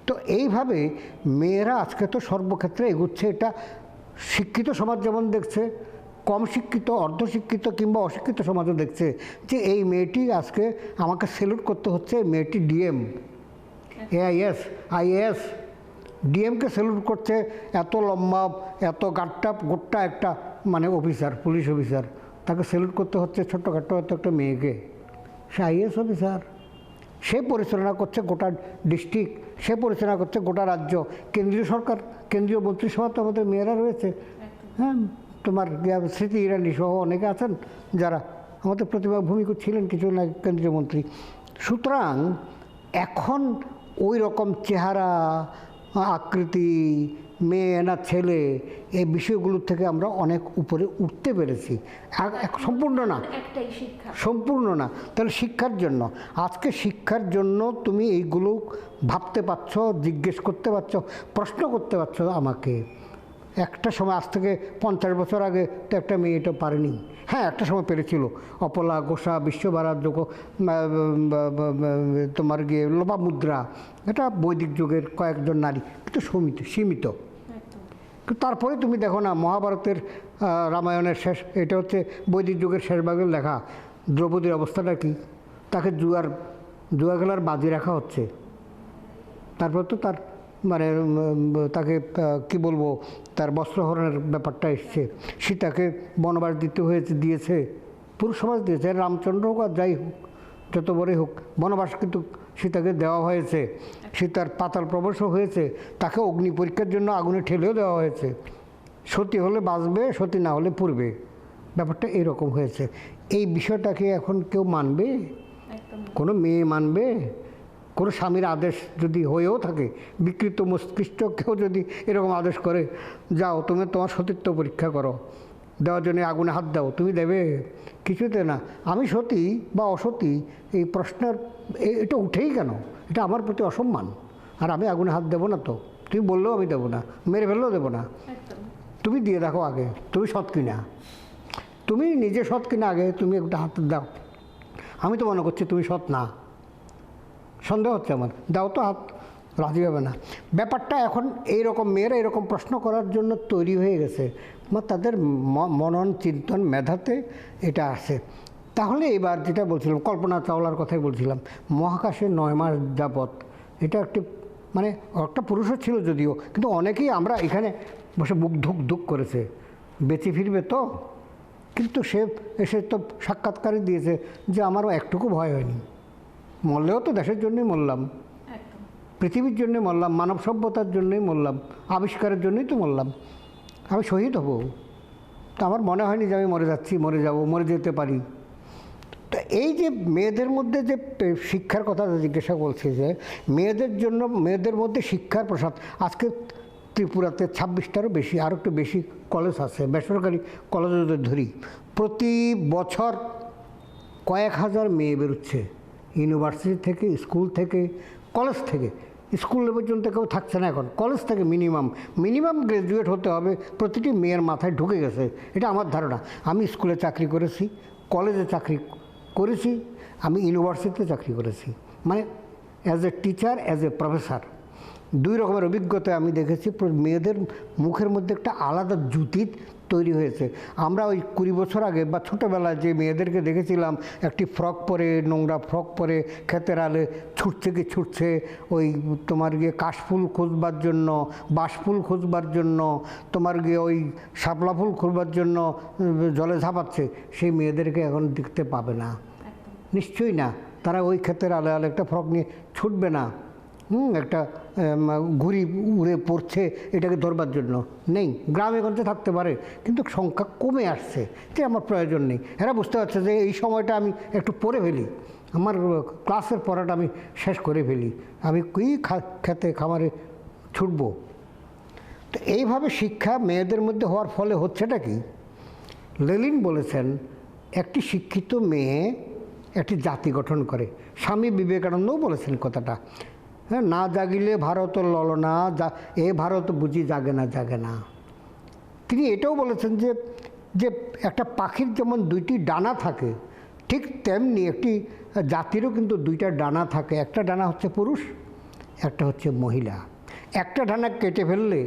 তো এইভাবে মেয়েরা আজকে তো সর্বক্ষেত্রে এগুচ্ছে। এটা শিক্ষিত সমাজ যেমন দেখছে, কম শিক্ষিত, অর্ধশিক্ষিত কিংবা অশিক্ষিত সমাজও দেখছে যে এই মেয়েটি আজকে আমাকে স্যালুট করতে হচ্ছে, মেয়েটি DM, AIS, IAS, DMK salute করছে। এত লম্বা, এত গাট্টা গোট্টা একটা মানে অফিসার, পুলিশ অফিসার, তাকে স্যালুট করতে হচ্ছে ছোট্টখাট্টো এত একটা মেয়েকে। সে IAS অফিসার, সে পরিচালনা করছে গোটা ডিস্ট্রিক্ট, সে পরিচালনা করছে গোটা রাজ্য। কেন্দ্রীয় সরকার, কেন্দ্রীয় মন্ত্রিসভা তো আমাদের মেয়েরা রয়েছে। হ্যাঁ, তোমার স্মৃতি ইরানি সহ অনেকে আছেন যারা আমাদের প্রতিভা ভূমিকা ছিলেন কিছু না কেন্দ্রীয় মন্ত্রী। সুতরাং এখন ওই রকম চেহারা, আকৃতি, মেয়ে না ছেলে, এই বিষয়গুলোর থেকে আমরা অনেক উপরে উঠতে পেরেছি। সম্পূর্ণ না, সম্পূর্ণ না। তাহলে শিক্ষার জন্য, আজকে শিক্ষার জন্য তুমি এইগুলো ভাবতে পারছ, জিজ্ঞেস করতে পারছ, প্রশ্ন করতে পারছ আমাকে। একটা সময়, আজ থেকে 50 বছর আগে তো একটা মেয়ে এটা পারেনি। হ্যাঁ, একটা সময় পেরেছিল, অপলা ঘোষা, বিশ্বভারত, তোমার গিয়ে লোপামুদ্রা, এটা বৈদিক যুগের কয়েকজন নারী, কিন্তু সীমিত। তারপরে তুমি দেখো না, মহাভারতের রামায়ণের শেষ, এটা হচ্ছে বৈদিক যুগের শেষ ভাগের লেখা। দ্রৌপদীর অবস্থাটা কি, তাকে জুয়া খেলার বাজি রাখা হচ্ছে। তারপর তো তার মানে তাকে কি বলবো, তার বস্ত্রহরণের ব্যাপারটা এসছে। সীতাকে বনবাস দিয়েছে, পুরুষ সমাজ দিয়েছে, রামচন্দ্র হোক আর যাই হোক, যত বড়ই হোক, বনবাস কিন্তু সীতাকে দেওয়া হয়েছে। সীতার পাতাল প্রবেশও হয়েছে, তাকে অগ্নি পরীক্ষার জন্য আগুনে ঠেলেও দেওয়া হয়েছে। সতী হলে বাঁচবে, সতী না হলে পুড়বে, ব্যাপারটা এরকম হয়েছে। এই বিষয়টাকে এখন কেউ মানবে? কোনো মেয়ে মানবে? কোনো স্বামীর আদেশ যদি হয়েও থাকে, বিকৃত মস্তিষ্ক কেউ যদি এরকম আদেশ করে, যাও তুমি তোমার সতীত্ব পরীক্ষা করো, দেওয়ার জন্য আগুনে হাত দাও, তুমি দেবে? কিছুতে না। আমি সতী বা অসতী এই প্রশ্নের এটা উঠেই কেন? এটা আমার প্রতি অসম্মান। আর আমি আগুনে হাত দেবো না তো, তুমি বললেও আমি দেবো না, মেরে ফেললেও দেবো না। একদম। তুমি দিয়ে দেখো আগে, তুমি সৎ কিনা, তুমি নিজে সৎ কিনা আগে তুমি একটা হাত দাও। আমি তো মনে করছি তুমি সৎ না, সন্দেহ হচ্ছে আমার, দাও তো হাত, রাজি হবে না। ব্যাপারটা এখন এইরকম মেয়েরা এরকম প্রশ্ন করার জন্য তৈরি হয়ে গেছে, তাদের মনন চিন্তন মেধাতে এটা আসে। তাহলে এবার যেটা বলছিলাম, কল্পনা চাওলার কথাই বলছিলাম, মহাকাশে 9 মাস যাবৎ, এটা একটি মানে একটা পুরুষও ছিল যদিও, কিন্তু অনেকেই আমরা এখানে বসে বুক ধুক ধুক করেছে, বেঁচে ফিরবে তো। কিন্তু সে এসে তো সাক্ষাৎকারই দিয়েছে যে আমারও একটুকু ভয় হয়নি, মরলেও তো দেশের জন্যই মরলাম, একদম। পৃথিবীর জন্যে মরলাম, মানব সভ্যতার জন্যই মরলাম, আবিষ্কারের জন্যই তো মরলাম, আমি শহীদ হব। তো আমার মনে হয়নি যে আমি মরে যাচ্ছি, মরে যাব, মরে যেতে পারি। তো এই যে মেয়েদের মধ্যে যে শিক্ষার কথা জিজ্ঞাসা বলছে, যে মেয়েদের জন্য, মেয়েদের মধ্যে শিক্ষার প্রসার। আজকে ত্রিপুরাতে 26টারও বেশি, আরও একটু বেশি কলেজ আছে, বেসরকারি কলেজ যদি ধরি, প্রতি বছর কয়েক হাজার মেয়ে বেরোচ্ছে ইউনিভার্সিটি থেকে, স্কুল থেকে, কলেজ থেকে। স্কুল পর্যন্ত কেউ থাকছে না এখন, কলেজ থেকে মিনিমাম গ্র্যাজুয়েট হতে হবে, প্রতিটি মেয়ের মাথায় ঢুকে গেছে, এটা আমার ধারণা। আমি স্কুলে চাকরি করেছি, কলেজে চাকরি করেছি, আমি ইউনিভার্সিটিতে চাকরি করেছি, মানে as a teacher, as a professor, 2 রকমের অভিজ্ঞতা আমি দেখেছি। মেয়েদের মুখের মধ্যে একটা আলাদা জুতি তৈরি হয়েছে। আমরা ওই 20 বছর আগে বা ছোটোবেলায় যে মেয়েদেরকে দেখেছিলাম একটি ফ্রক পরে, নোংরা ফ্রক পরে ক্ষেতের আলে ছুটছে ওই তোমার গিয়ে কাশফুল খুঁজবার জন্য, বাঁশফুল খুঁজবার জন্য, তোমার গিয়ে ওই শাপলা ফুল খুঁজবার জন্য জলে ঝাঁপাচ্ছে, সেই মেয়েদেরকে এখন দেখতে পাবে না, নিশ্চয়ই না। তারা ওই ক্ষেতের আলে আলে একটা ফ্রক নিয়ে ছুটবে না, একটা ঘুড়ি উড়ে পড়ছে এটাকে ধরবার জন্য, নেই। গ্রামে গঞ্জে থাকতে পারে, কিন্তু সংখ্যা কমে আসছে, যে আমার প্রয়োজন নেই। এরা বুঝতে পারছে যে এই সময়টা আমি একটু পড়ে ফেলি, আমার ক্লাসের পড়াটা আমি শেষ করে ফেলি, আমি কি খেতে খামারে ছুটবো। তো এইভাবে শিক্ষা মেয়েদের মধ্যে হওয়ার ফলে হচ্ছেটা কি? লেনিন বলেছেন একটি শিক্ষিত মেয়ে একটি জাতি গঠন করে। স্বামী বিবেকানন্দও বলেছেন কথাটা, হ্যাঁ, না জাগিলে ভারত ললনা, এ ভারত বুঝি জাগে না। তিনি এটাও বলেছেন যে একটা পাখির যেমন 2টি ডানা থাকে, ঠিক তেমনি একটি জাতিরও কিন্তু 2টা ডানা থাকে। একটা ডানা হচ্ছে পুরুষ, একটা হচ্ছে মহিলা। একটা ডানা কেটে ফেললে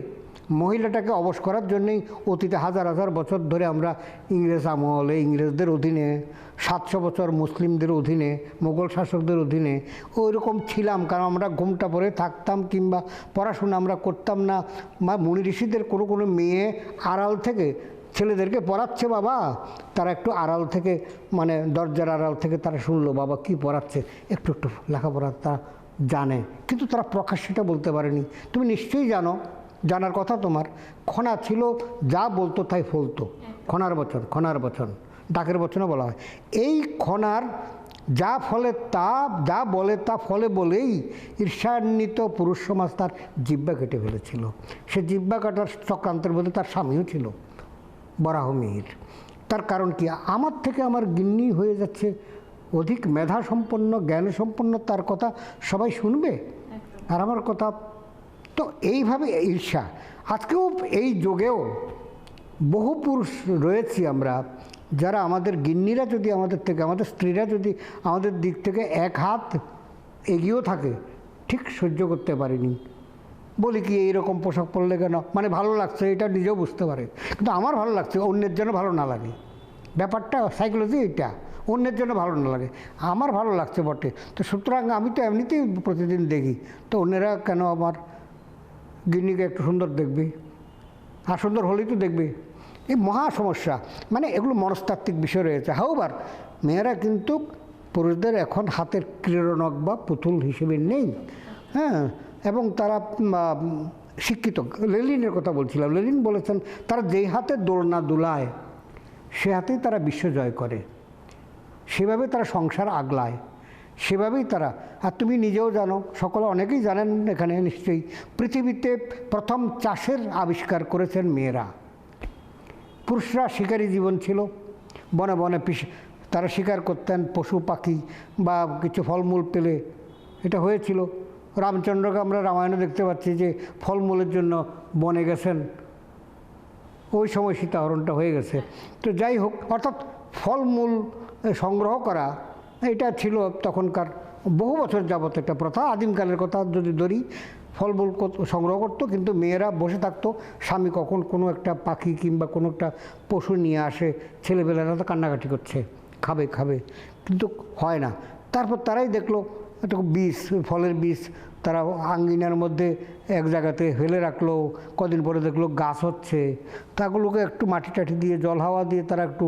মহিলাটাকে অবশ করার জন্যেই অতীতে হাজার হাজার বছর ধরে আমরা ইংরেজ আমলে, ইংরেজদের অধীনে, 700 বছর মুসলিমদের অধীনে, মোগল শাসকদের অধীনে ওই রকম ছিলাম। কারণ আমরা ঘুমটা পরে থাকতাম, কিংবা পড়াশোনা আমরা করতাম না। মুনি ঋষিদের কোনো মেয়ে আড়াল থেকে ছেলেদেরকে পড়াচ্ছে, বাবা তারা একটু আড়াল থেকে, মানে দরজার আড়াল থেকে তারা শুনলো বাবা কি পড়াচ্ছে, একটু লেখাপড়া তারা জানে, কিন্তু তারা প্রকাশ্যটা বলতে পারেনি। তুমি নিশ্চয়ই জানো, জানার কথা তোমার। খনা ছিল, যা বলতো তাই ফলতো, খনার বচন, ডাকের বচনও বলা হয়। এই খনার যা ফলে তা, যা বলে তা ফলে বলেই ঈর্ষান্বিত পুরুষ সমাজ তার জিহ্বা কেটে ফেলেছিল। সে জিহ্বা কাটার চক্রান্তের মধ্যে তার স্বামীও ছিল, বরাহমিহির। তার কারণ কি? আমার থেকে আমার গিন্নি হয়ে যাচ্ছে অধিক মেধা সম্পন্ন, জ্ঞান সম্পন্ন, তার কথা সবাই শুনবে, আর আমার কথা। তো এইভাবে ঈর্ষা। আজকেও এই যুগেও বহু পুরুষ রয়েছি আমরা, যারা আমাদের গিন্নিরা যদি আমাদের থেকে, আমাদের স্ত্রীরা যদি আমাদের দিক থেকে 1 হাত এগিয়েও থাকে, ঠিক সহ্য করতে পারিনি। বলি কি এইরকম পোশাক পরলে কেন, মানে ভালো লাগছে, এটা নিজেও বুঝতে পারে, কিন্তু আমার ভালো লাগছে, অন্যের জন্য ভালো না লাগে। ব্যাপারটা সাইকোলজি এটা, অন্যের জন্য ভালো না লাগে, আমার ভালো লাগছে বটে। তো সুতরাং আমি তো এমনিতেই প্রতিদিন দেখি, তো অন্যেরা কেন আমার গিন্নিকে একটু সুন্দর দেখবে, আর সুন্দর হলেই তো দেখবে। এই মহা সমস্যা, মানে এগুলো মনস্তাত্ত্বিক বিষয় রয়েছে। হাউবার মেয়েরা কিন্তু পুরুষদের এখন হাতের ক্রীড়নক বা পুতুল হিসেবে নেই, হ্যাঁ, এবং তারা শিক্ষিত। লেনিনের কথা বলছিলাম, লেনিন বলেছেন তারা যেই হাতে দোলনা দুলায় সে হাতেই তারা বিশ্ব জয় করে, সেভাবে তারা সংসার আগলায়, সেভাবেই তারা। আর তুমি নিজেও জানো, সকলে অনেকেই জানেন এখানে নিশ্চয়ই, পৃথিবীতে প্রথম চাষের আবিষ্কার করেছেন মেয়েরা। পুরুষরা শিকারী জীবন ছিল, বনে বনে তারা শিকার করতেন, পশু পাখি বা কিছু ফলমূল পেলে এটা হয়েছিল। রামচন্দ্রকে আমরা রামায়ণে দেখতে পাচ্ছি যে ফলমূলের জন্য বনে গেছেন, ওই সময় সীতাহরণটা হয়ে গেছে। তো যাই হোক, অর্থাৎ ফলমূল সংগ্রহ করা এটা ছিল তখনকার বহু বছর যাবত একটা প্রথা। আদিমকালের কথা যদি ধরি, ফলমূল সংগ্রহ করতো, কিন্তু মেয়েরা বসে থাকতো, স্বামী কখন কোনো একটা পাখি কিংবা কোনো একটা পশু নিয়ে আসে, ছেলেবেলারা তো কান্নাকাটি করছে, খাবে খাবে, কিন্তু হয় না। তারপর তারাই দেখলো একটা বীজ, ফলের বীজ তারা আঙ্গিনার মধ্যে এক জায়গাতে ফেলে রাখলো, কদিন পরে দেখলো গাছ হচ্ছে, তাগুলোকে একটু মাটি টাটি দিয়ে জল হাওয়া দিয়ে তারা একটু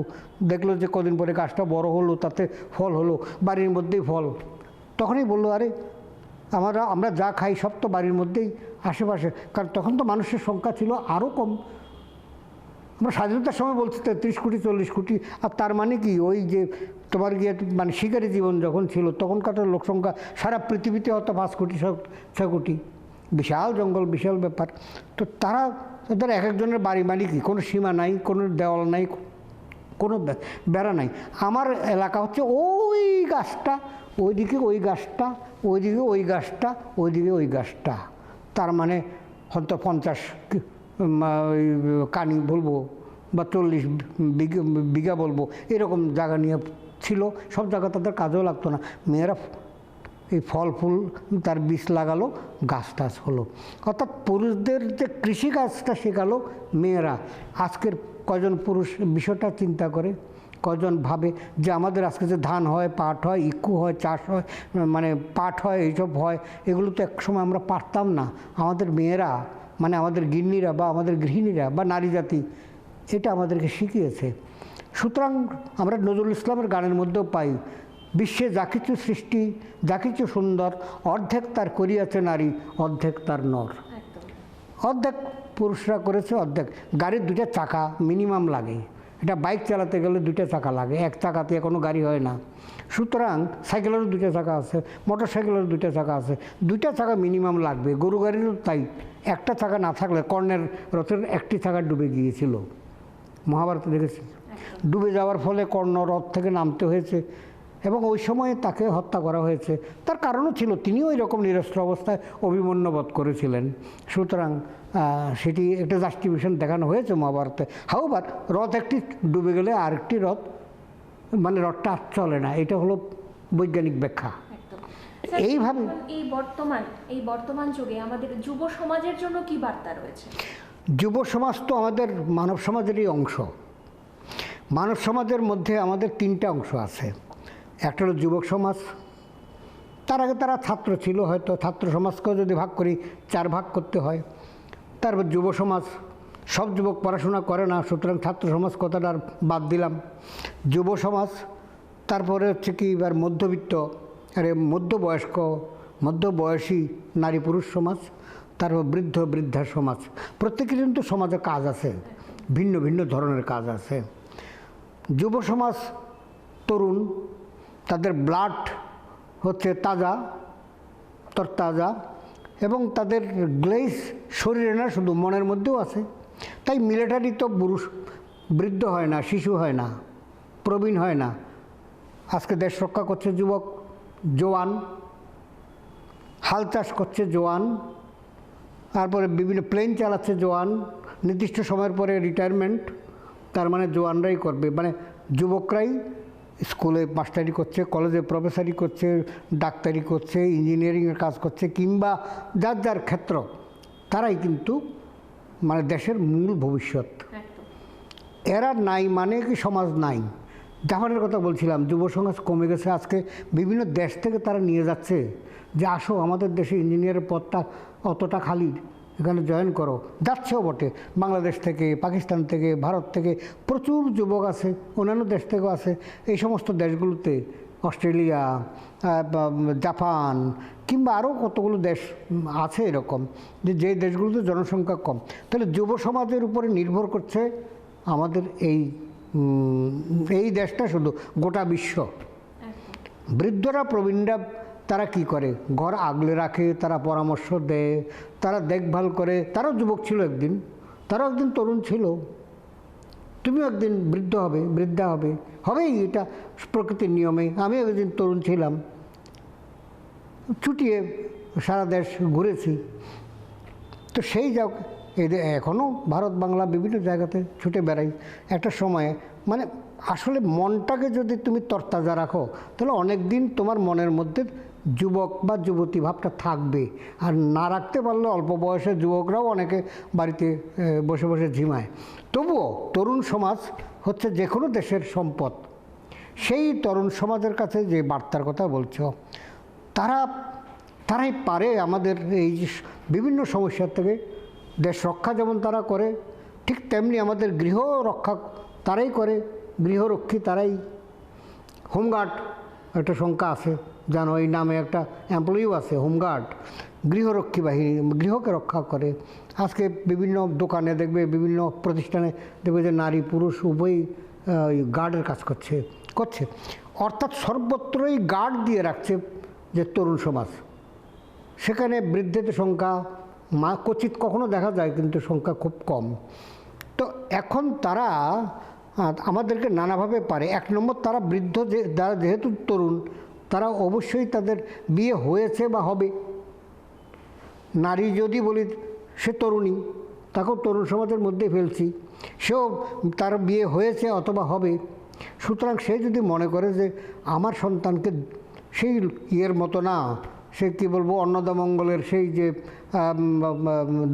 দেখলো যে কদিন পরে গাছটা বড় হলো, তাতে ফল হলো, বাড়ির মধ্যেই ফল। তখনই বললো, আরে আমরা যা খাই সব তো বাড়ির মধ্যেই আশেপাশে। কারণ তখন তো মানুষের সংখ্যা ছিল আরও কম। আমরা স্বাধীনতার সময় বলছি 33 কোটি 40 কোটি, আর তার মানে কি ওই যে তোমার গিয়ে মানে শিকারী জীবন যখন ছিল তখনকার লোক সংখ্যা সারা পৃথিবীতে হয়তো 5 কোটি 6 কোটি, বিশাল জঙ্গল, বিশাল ব্যাপার। তো তারা তাদের এক একজনের বাড়ি মানে কি, কোনো সীমা নাই, কোনো দেওয়াল নাই, কোনো বেড়া নাই। আমার এলাকা হচ্ছে ওই গাছটা, ওইদিকে ওই গাছটা, ওইদিকে ওই গাছটা, ওইদিকে ওই গাছটা, তার মানে হয়তো 50 কানি বলবো বা 40 বিঘা বলবো, এরকম জায়গা নিয়ে ছিল। সব জায়গা তাদের কাজেও লাগতো না, মেয়েরা এই ফল ফুল তার বীজ লাগালো, গাছ টাছ হলো। অর্থাৎ পুরুষদের যে কৃষিকাজটা শেখালো মেয়েরা। আজকের কজন পুরুষ বিষয়টা চিন্তা করে, কজন ভাবে যে আমাদের আজকে যে ধান হয়, পাট হয়, ইক্ষু হয়, চাষ হয়, মানে পাট হয়, এইসব হয়, এগুলো তো একসময় আমরা পারতাম না। আমাদের মেয়েরা মানে আমাদের গিন্নিরা বা আমাদের গৃহিণীরা বা নারী জাতি এটা আমাদেরকে শিখিয়েছে। সুতরাং আমরা নজরুল ইসলামের গানের মধ্যেও পাই, বিশ্বে যা কিছু সৃষ্টি, যা কিছু সুন্দর, অর্ধেক তার করিয়াছে নারী, অর্ধেক তার নর। অর্ধেক পুরুষরা করেছে, অর্ধেক। গাড়ির 2টা চাকা মিনিমাম লাগে, এটা বাইক চালাতে গেলে 2টা চাকা লাগে, এক চাকাতে কোনো গাড়ি হয় না। সুতরাং সাইকেলেরও 2টা চাকা আছে, মোটর সাইকেলেরও 2টা চাকা আছে, 2টা চাকা মিনিমাম লাগবে। গরু গাড়িরও তাই, একটা চাকা না থাকলে, কর্ণের রথের একটি চাকা ডুবে গিয়েছিল, মহাভারতে দেখেছি। ডুবে যাওয়ার ফলে কর্ণ রথ থেকে নামতে হয়েছে এবং ওই সময়ে তাকে হত্যা করা হয়েছে। তার কারণও ছিল, তিনিও ওই রকম নিরস্ত্র অবস্থায় অভিমন্যুবধ করেছিলেন। সুতরাং সেটি একটা জাস্টিফিকেশন দেখানো হয়েছে মহাভারতে। হাউবার রথ একটি ডুবে গেলে আরেকটি রথ, মানে রথটা চলে না, এটা হলো বৈজ্ঞানিক ব্যাখ্যা। এইভাবে এই বর্তমান যুগে আমাদের যুব সমাজের জন্য কি বার্তা রয়েছে? যুব সমাজ তো আমাদের মানব সমাজেরই অংশ। মানব সমাজের মধ্যে আমাদের 3টা অংশ আছে। একটা হলো যুবক সমাজ, তার আগে তারা ছাত্র ছিল, হয়তো ছাত্র সমাজকেও যদি ভাগ করি 4 ভাগ করতে হয়। তারপর যুব সমাজ, সব যুবক পড়াশোনা করে না, সুতরাং ছাত্র সমাজ কথাটা আর বাদ দিলাম। যুব সমাজ, তারপরে হচ্ছে কি এবার মধ্যবিত্ত, মধ্যবয়স্ক, মধ্যবয়সী নারী পুরুষ সমাজ, তারপর বৃদ্ধ বৃদ্ধা সমাজ। প্রত্যেকের কিন্তু সমাজে কাজ আছে, ভিন্ন ভিন্ন ধরনের কাজ আছে। যুব সমাজ তরুণ, তাদের ব্লাড হচ্ছে তাজা, তরতাজা, এবং তাদের গ্লেজ শরীরে না, শুধু মনের মধ্যেও আছে। তাই মিলিটারি তো পুরুষ বৃদ্ধ হয় না, শিশু হয় না, প্রবীণ হয় না। আজকে দেশ রক্ষা করছে যুবক, জওয়ান, হাল চাষ করছে জওয়ান, তারপরে বিভিন্ন প্লেন চালাচ্ছে জওয়ান, নির্দিষ্ট সময়ের পরে রিটায়ারমেন্ট, তার মানে জওয়ানরাই করবে, মানে যুবকরাই স্কুলে মাস্টারি করছে, কলেজে প্রফেসরি করছে, ডাক্তারি করছে, ইঞ্জিনিয়ারিংয়ের কাজ করছে, কিংবা যার যার ক্ষেত্র, তারাই কিন্তু মানে দেশের মূল ভবিষ্যৎ। এরা নাই মানে কি সমাজ নাই। জাপানের কথা বলছিলাম, যুব সমাজ কমে গেছে। আজকে বিভিন্ন দেশ থেকে তারা নিয়ে যাচ্ছে যে আসো আমাদের দেশে ইঞ্জিনিয়ারের পদটা অতটা খালি, এখানে জয়েন করো। যাচ্ছেও বটে, বাংলাদেশ থেকে, পাকিস্তান থেকে, ভারত থেকে প্রচুর যুবক আছে, অন্যান্য দেশ থেকেও আছে। এই সমস্ত দেশগুলোতে অস্ট্রেলিয়া, জাপান, কিংবা আরও কতগুলো দেশ আছে এরকম, যে দেশগুলোতে জনসংখ্যা কম। তাহলে যুব সমাজের উপরে নির্ভর করছে আমাদের এই দেশটা, শুধু গোটা বিশ্ব। বৃদ্ধরা প্রবীণরা তারা কি করে, ঘর আগলে রাখে, তারা পরামর্শ দেয়, তারা দেখভাল করে। তারাও যুবক ছিল একদিন, তারাও একদিন তরুণ ছিল। তুমিও একদিন বৃদ্ধ হবে, বৃদ্ধা হবে, হবেই, এটা প্রকৃতির নিয়মে। আমিও একদিন তরুণ ছিলাম, ছুটিয়ে সারা দেশ ঘুরেছি। তো সেই যাক, এখনও ভারত বাংলা বিভিন্ন জায়গাতে ছুটে বেড়াই। একটা সময়ে মানে আসলে মনটাকে যদি তুমি তরতাজা রাখো, তাহলে অনেক দিন তোমার মনের মধ্যে যুবক বা যুবতী ভাবটা থাকবে। আর না রাখতে পারলে অল্প বয়সের যুবকরাও অনেকে বাড়িতে বসে বসে ঝিমায়। তবুও তরুণ সমাজ হচ্ছে যে কোনো দেশের সম্পদ। সেই তরুণ সমাজের কাছে যে বার্তার কথা বলছো, তারাই পারে আমাদের এই যে বিভিন্ন সমস্যার থেকে দেশ রক্ষা যেমন তারা করে, ঠিক তেমনি আমাদের গৃহ রক্ষা তারাই করে, গৃহরক্ষী তারাই। হোমগার্ড একটা সংখ্যা আছে, জানো, এই নামে একটা এমপ্লয়িও আছে, হোমগার্ড, গৃহরক্ষী বাহিনী, গৃহকে রক্ষা করে। আজকে বিভিন্ন দোকানে দেখবে, বিভিন্ন প্রতিষ্ঠানে দেখবে যে নারী পুরুষ উভয়ই গার্ডের কাজ করছে। অর্থাৎ সর্বত্রই গার্ড দিয়ে রাখছে যে তরুণ সমাজ। সেখানে বৃদ্ধদের সংখ্যা কচিত কখনো দেখা যায়, কিন্তু সংখ্যা খুব কম। তো এখন তারা আমাদেরকে নানাভাবে পারে। এক নম্বর, তারা বৃদ্ধ যারা যেহেতু তরুণ, তারা অবশ্যই তাদের বিয়ে হয়েছে বা হবে। নারী যদি বলি সে তরুণী, তাকেও তরুণ সমাজের মধ্যে ফেলছি, সেও তার বিয়ে হয়েছে অথবা হবে। সুতরাং সে যদি মনে করে যে আমার সন্তানকে সেই ইয়ের মতো না, সে কী বলবো, অন্নদামঙ্গলের সেই যে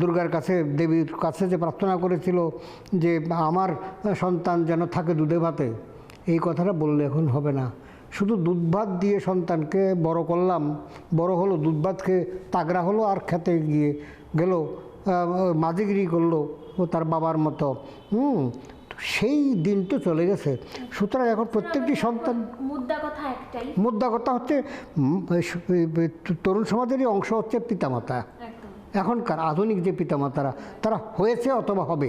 দুর্গার কাছে, দেবীর কাছে যে প্রার্থনা করেছিল যে আমার সন্তান যেন থাকে দুধে ভাতে, এই কথাটা বললে এখন হবে না। শুধু দুধ ভাত দিয়ে সন্তানকে বড় করলাম, বড় হলো, দুধ ভাত খেয়ে তাগড়া হলো, আর খেতে গিয়ে গেল মাঝিগিরি করলো ও তার বাবার মতো। সেই দিন তো চলে গেছে। সুতরাং এখন প্রত্যেকটি সন্তান, মুদ্রা কথা হচ্ছে তরুণ সমাজেরই অংশ হচ্ছে পিতামাতা। এখনকার আধুনিক যে পিতামাতারা, তারা হয়েছে অথবা হবে,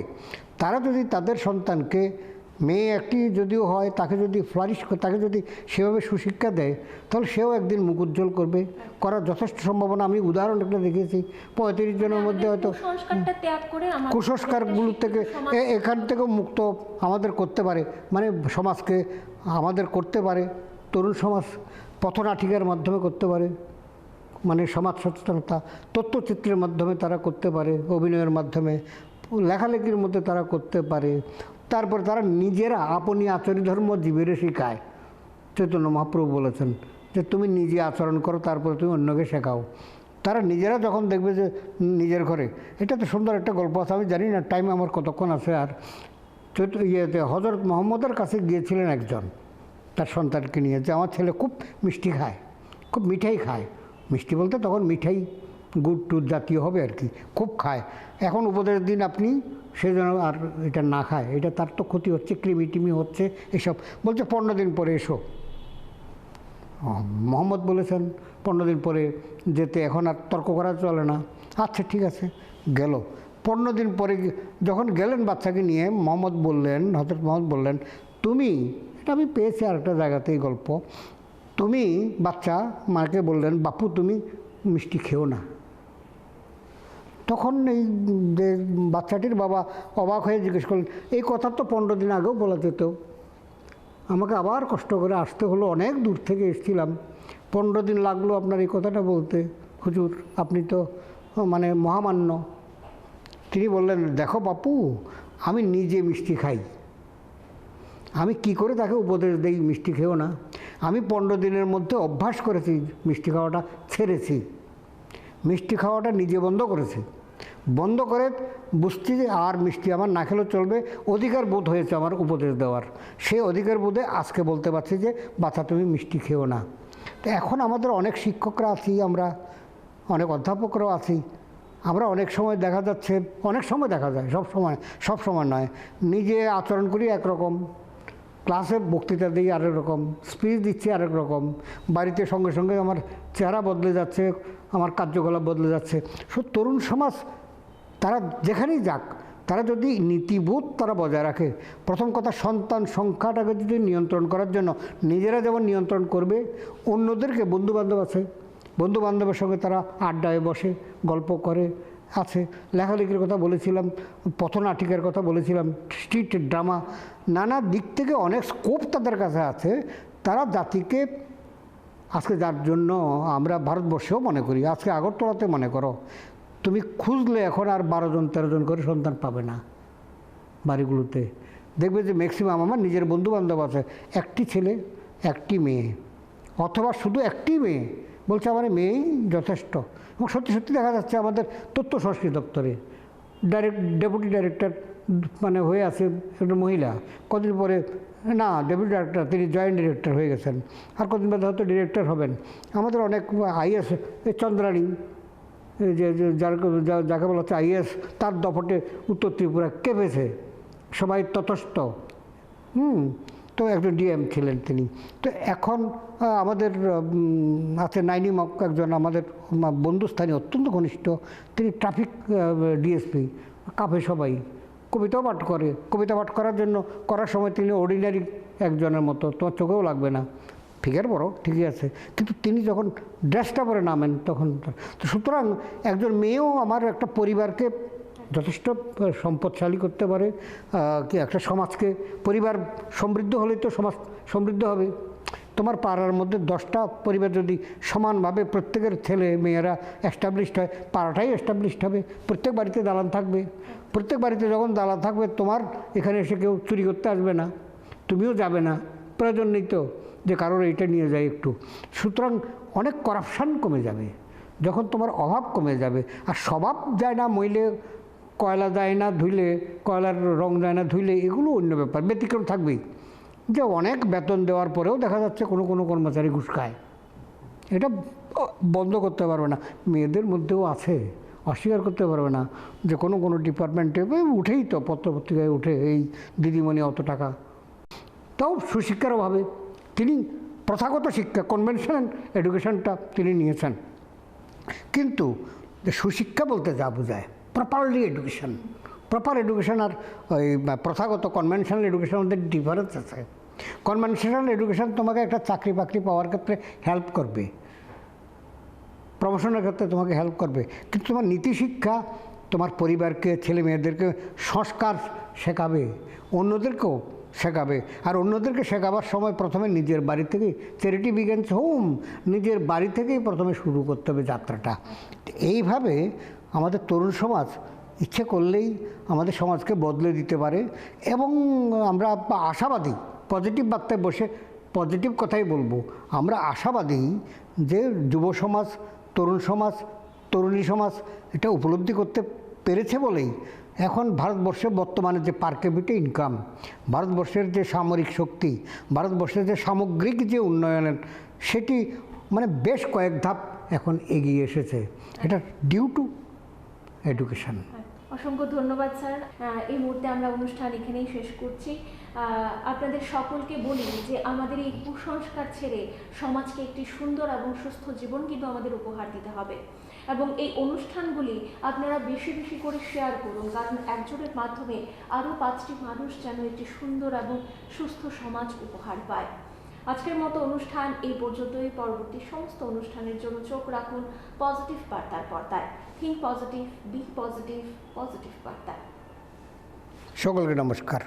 তারা যদি তাদের সন্তানকে, মেয়ে একটি যদিও হয়, তাকে যদি ফ্লারিশ করে, তাকে যদি সেভাবে সুশিক্ষা দেয়, তাহলে সেও একদিন মুখ উজ্জ্বল করবে, করার যথেষ্ট সম্ভাবনা। আমি উদাহরণ একটা দেখেছি, 35 জনের মধ্যে হয়তো কুসংস্কারগুলো থেকে এখান থেকেও মুক্ত আমাদের করতে পারে, মানে সমাজকে আমাদের করতে পারে। তরুণ সমাজ পথনাটিকার মাধ্যমে করতে পারে, মানে সমাজ সচেতনতা, তথ্যচিত্রের মাধ্যমে তারা করতে পারে, অভিনয়ের মাধ্যমে, লেখালেখির মধ্যে তারা করতে পারে। তারপর তারা নিজেরা আপনি আচরি ধর্ম জীবের শিখায়। চৈতন্য মহাপ্রভু বলেছেন যে তুমি নিজে আচরণ করো, তারপরে তুমি অন্যকে শেখাও। তারা নিজেরা যখন দেখবে যে নিজের ঘরে, এটা তো সুন্দর একটা গল্প আছে, আমি জানি না টাইম আমার কতক্ষণ আছে। আর হযরত মুহাম্মদের কাছে গিয়েছিলেন একজন তার সন্তানকে নিয়ে, যে আমার ছেলে খুব মিষ্টি খায়, খুব মিঠাই খায়। মিষ্টি বলতে তখন মিঠাই, গুড় টুড় জাতীয় হবে আর কি, খুব খায়। এখন উপদেশ দিন আপনি সে যেন আর এটা না খায়, এটা তার তো ক্ষতি হচ্ছে, কৃমি টিমি হচ্ছে, এসব বলছে 15 দিন পরে এসো। মোহাম্মদ বলেছেন 15 দিন পরে যেতে, এখন আর তর্ক করা চলে না। আচ্ছা ঠিক আছে, গেল। 15 দিন পরে যখন গেলেন বাচ্চাকে নিয়ে, হযরত মোহাম্মদ বললেন, তুমি, এটা আমি পেয়েছি আরেকটা জায়গাতে এই গল্প, তুমি, বাচ্চা মাকে বললেন, বাপু তুমি মিষ্টি খেও না। তখন এই যে বাচ্চাটির বাবা অবাক হয়ে জিজ্ঞেস করলেন, এই কথা তো 15 দিন আগেও বলা যেত, আমাকে আবার কষ্ট করে আসতে হলো, অনেক দূর থেকে এসেছিলাম, 15 দিন লাগলো আপনার এই কথাটা বলতে, হুজুর আপনি তো মানে মহামান্য। তিনি বললেন, দেখো বাপু, আমি নিজে মিষ্টি খাই, আমি কি করে তাকে উপদেশ দেই মিষ্টি খেও না? আমি 15 দিনের মধ্যে অভ্যাস করেছি, মিষ্টি খাওয়াটা ছেড়েছি, মিষ্টি খাওয়াটা নিজে বন্ধ করেছি, বন্ধ করে বুঝছি যে আর মিষ্টি আমার না খেলেও চলবে, অধিকার বোধ হয়েছে আমার উপদেশ দেওয়ার। সেই অধিকার বোধে আজকে বলতে পারছি যে বাচ্চা তুমি মিষ্টি খেও না। তো এখন আমাদের অনেক শিক্ষকরা আছি, আমরা অনেক অধ্যাপকরাও আছি, আমরা অনেক সময় দেখা যাচ্ছে, অনেক সময় দেখা যায়, সব সময় নয়, নিজে আচরণ করি একরকম, ক্লাসে বক্তৃতা দিই আরেক রকম, স্পিচ দিচ্ছি আরেক রকম, বাড়িতে সঙ্গে সঙ্গে আমার চেহারা বদলে যাচ্ছে, আমার কার্যকলাপ বদলে যাচ্ছে। তরুণ সমাজ তারা যেখানেই যাক, তারা যদি নীতিবোধ তারা বজায় রাখে, প্রথম কথা সন্তান সংখ্যাটাকে যদি নিয়ন্ত্রণ করার জন্য নিজেরা যেমন নিয়ন্ত্রণ করবে, অন্যদেরকে, বন্ধুবান্ধব আছে, বন্ধুবান্ধবের সঙ্গে তারা আড্ডায় বসে গল্প করে, আছে, লেখালেখির কথা বলেছিলাম, পথনাটিকার কথা বলেছিলাম, স্ট্রিট ড্রামা, নানা দিক থেকে অনেক স্কোপ তাদের কাছে আছে। তারা জাতিকে আজকে যার জন্য আমরা ভারতবর্ষেও মনে করি, আজকে আগরতলাতে মনে করো তুমি খুঁজলে এখন আর 12 জন 13 জন করে সন্তান পাবে না বাড়িগুলোতে। দেখবে যে ম্যাক্সিমাম আমার নিজের বন্ধুবান্ধব আছে, একটি ছেলে একটি মেয়ে, অথবা শুধু একটি মেয়ে, বলছে আমার মেয়েই যথেষ্ট। এবং সত্যি সত্যি দেখা যাচ্ছে আমাদের তথ্য সংস্কৃতি দপ্তরে ডেপুটি ডাইরেক্টর মানে হয়ে আছে একটা মহিলা, কদিন পরে না ডেপুটি ডাইরেক্টর, তিনি জয়েন্ট ডিরেক্টর হয়ে গেছেন, আর কদিন বাদে হয়তো ডিরেক্টর হবেন। আমাদের অনেক আইএস, চন্দ্রাণী যাকে বলা হচ্ছে আইএস, তার দফটে উত্তর ত্রিপুরা কেঁপেছে, সবাই ততস্থ। তো একজন ডিএম ছিলেন তিনি। তো এখন আমাদের আছে নাইনিমক, একজন আমাদের বন্ধুস্থানীয় অত্যন্ত ঘনিষ্ঠ, তিনি ট্রাফিক ডিএসপি, কাঁপে সবাই, কবিতাও পাঠ করে। কবিতা পাঠ করার জন্য করার সময় তিনি অর্ডিনারি একজনের মতো, তোমার চোখেও লাগবে না, ফিগার বড় ঠিকই আছে, কিন্তু তিনি যখন ড্রেসটা পরে নামেন তখন। তো সুতরাং একজন মেয়েও আমার একটা পরিবারকে যথেষ্ট সম্পদশালী করতে পারে, কি একটা সমাজকে, পরিবার সমৃদ্ধ হলেই তো সমাজ সমৃদ্ধ হবে। তোমার পাড়ার মধ্যে 10টা পরিবার যদি সমানভাবে প্রত্যেকের ছেলে মেয়েরা এস্টাবলিশড হয়, পাড়াটাই এস্টাবলিশড হবে। প্রত্যেক বাড়িতে দালান থাকবে, প্রত্যেক বাড়িতে যখন দালান থাকবে তোমার এখানে এসে কেউ চুরি করতে আসবে না, তুমিও যাবে না, প্রয়োজন নেই তো যে কারোর এইটা নিয়ে যায় একটু। সুতরাং অনেক করাপশান কমে যাবে যখন তোমার অভাব কমে যাবে। আর স্বভাব যায় না মইলে, কয়লা যায় না ধুইলে, কয়লার রং যায় না ধুইলে, এগুলো অন্য ব্যাপার, ব্যতিক্রম থাকবেই। যে অনেক বেতন দেওয়ার পরেও দেখা যাচ্ছে কোনো কোনো কর্মচারী ঘুষ খায়, এটা বন্ধ করতে পারবে না। মেয়েদের মধ্যেও আছে, অস্বীকার করতে পারবে না যে কোনো কোনো ডিপার্টমেন্টে উঠেই তো, পত্রপত্রিকায় উঠে এই দিদিমণি অত টাকা। তাও সুশিক্ষার অভাবে তিনি প্রথাগত শিক্ষা, কনভেনশনাল এডুকেশনটা তিনি নিয়েছেন। কিন্তু সুশিক্ষা বলতে যা বোঝায়, প্রপারলি এডুকেশন, প্রপার এডুকেশন আর ওই প্রথাগত কনভেনশনাল এডুকেশনের মধ্যে ডিফারেন্স আছে। কনভেনশনাল এডুকেশন তোমাকে একটা চাকরি বাকরি পাওয়ার ক্ষেত্রে হেল্প করবে, প্রমোশনের ক্ষেত্রে তোমাকে হেল্প করবে, কিন্তু তোমার নীতিশিক্ষা তোমার পরিবারকে, ছেলে মেয়েদেরকে সংস্কার শেখাবে, অন্যদেরকেও শেখাবে। আর অন্যদেরকে শেখাবার সময় প্রথমে নিজের বাড়ি থেকেই, চ্যারিটি বিগিনস হোম, নিজের বাড়ি থেকেই প্রথমে শুরু করতে হবে যাত্রাটা। এইভাবে আমাদের তরুণ সমাজ ইচ্ছে করলেই আমাদের সমাজকে বদলে দিতে পারে। এবং আমরা আশাবাদী, পজিটিভ বার্তায় বসে পজিটিভ কথাই বলবো, আমরা আশাবাদী যে যুব সমাজ, তরুণ সমাজ, তরুণী সমাজ এটা উপলব্ধি করতে পেরেছে বলেই এখন ভারতবর্ষে বর্তমানে যে পার ক্যাপিটা ইনকাম, ভারতবর্ষের যে সামরিক শক্তি, ভারতবর্ষের যে সামগ্রিক যে উন্নয়নের, সেটি মানে বেশ কয়েক ধাপ এখন এগিয়ে এসেছে। এটা ডিউ টু এডুকেশন। অসংখ্য ধন্যবাদ স্যার। এই মুহূর্তে আমরা অনুষ্ঠান এখানেই শেষ করছি। আপনাদের সকলকে বলি যে আমাদের এই কুসংস্কার ছেড়ে সমাজকে একটি সুন্দর এবং সুস্থ জীবন কিন্তু আমাদের উপহার দিতে হবে। এবং এই অনুষ্ঠানগুলি আপনারা বেশি বেশি করে শেয়ার করুন, কারণ একজনের মাধ্যমে আরও 5টি মানুষ যেন একটি সুন্দর এবং সুস্থ সমাজ উপহার পায়। আজকের মতো অনুষ্ঠান এই পর্যন্তই। পরবর্তী সমস্ত অনুষ্ঠানের জন্য চোখ রাখুন পজিটিভ বার্তার পর্দায়। Think positive, be positive, positive বার্তা। সকলকে নমস্কার।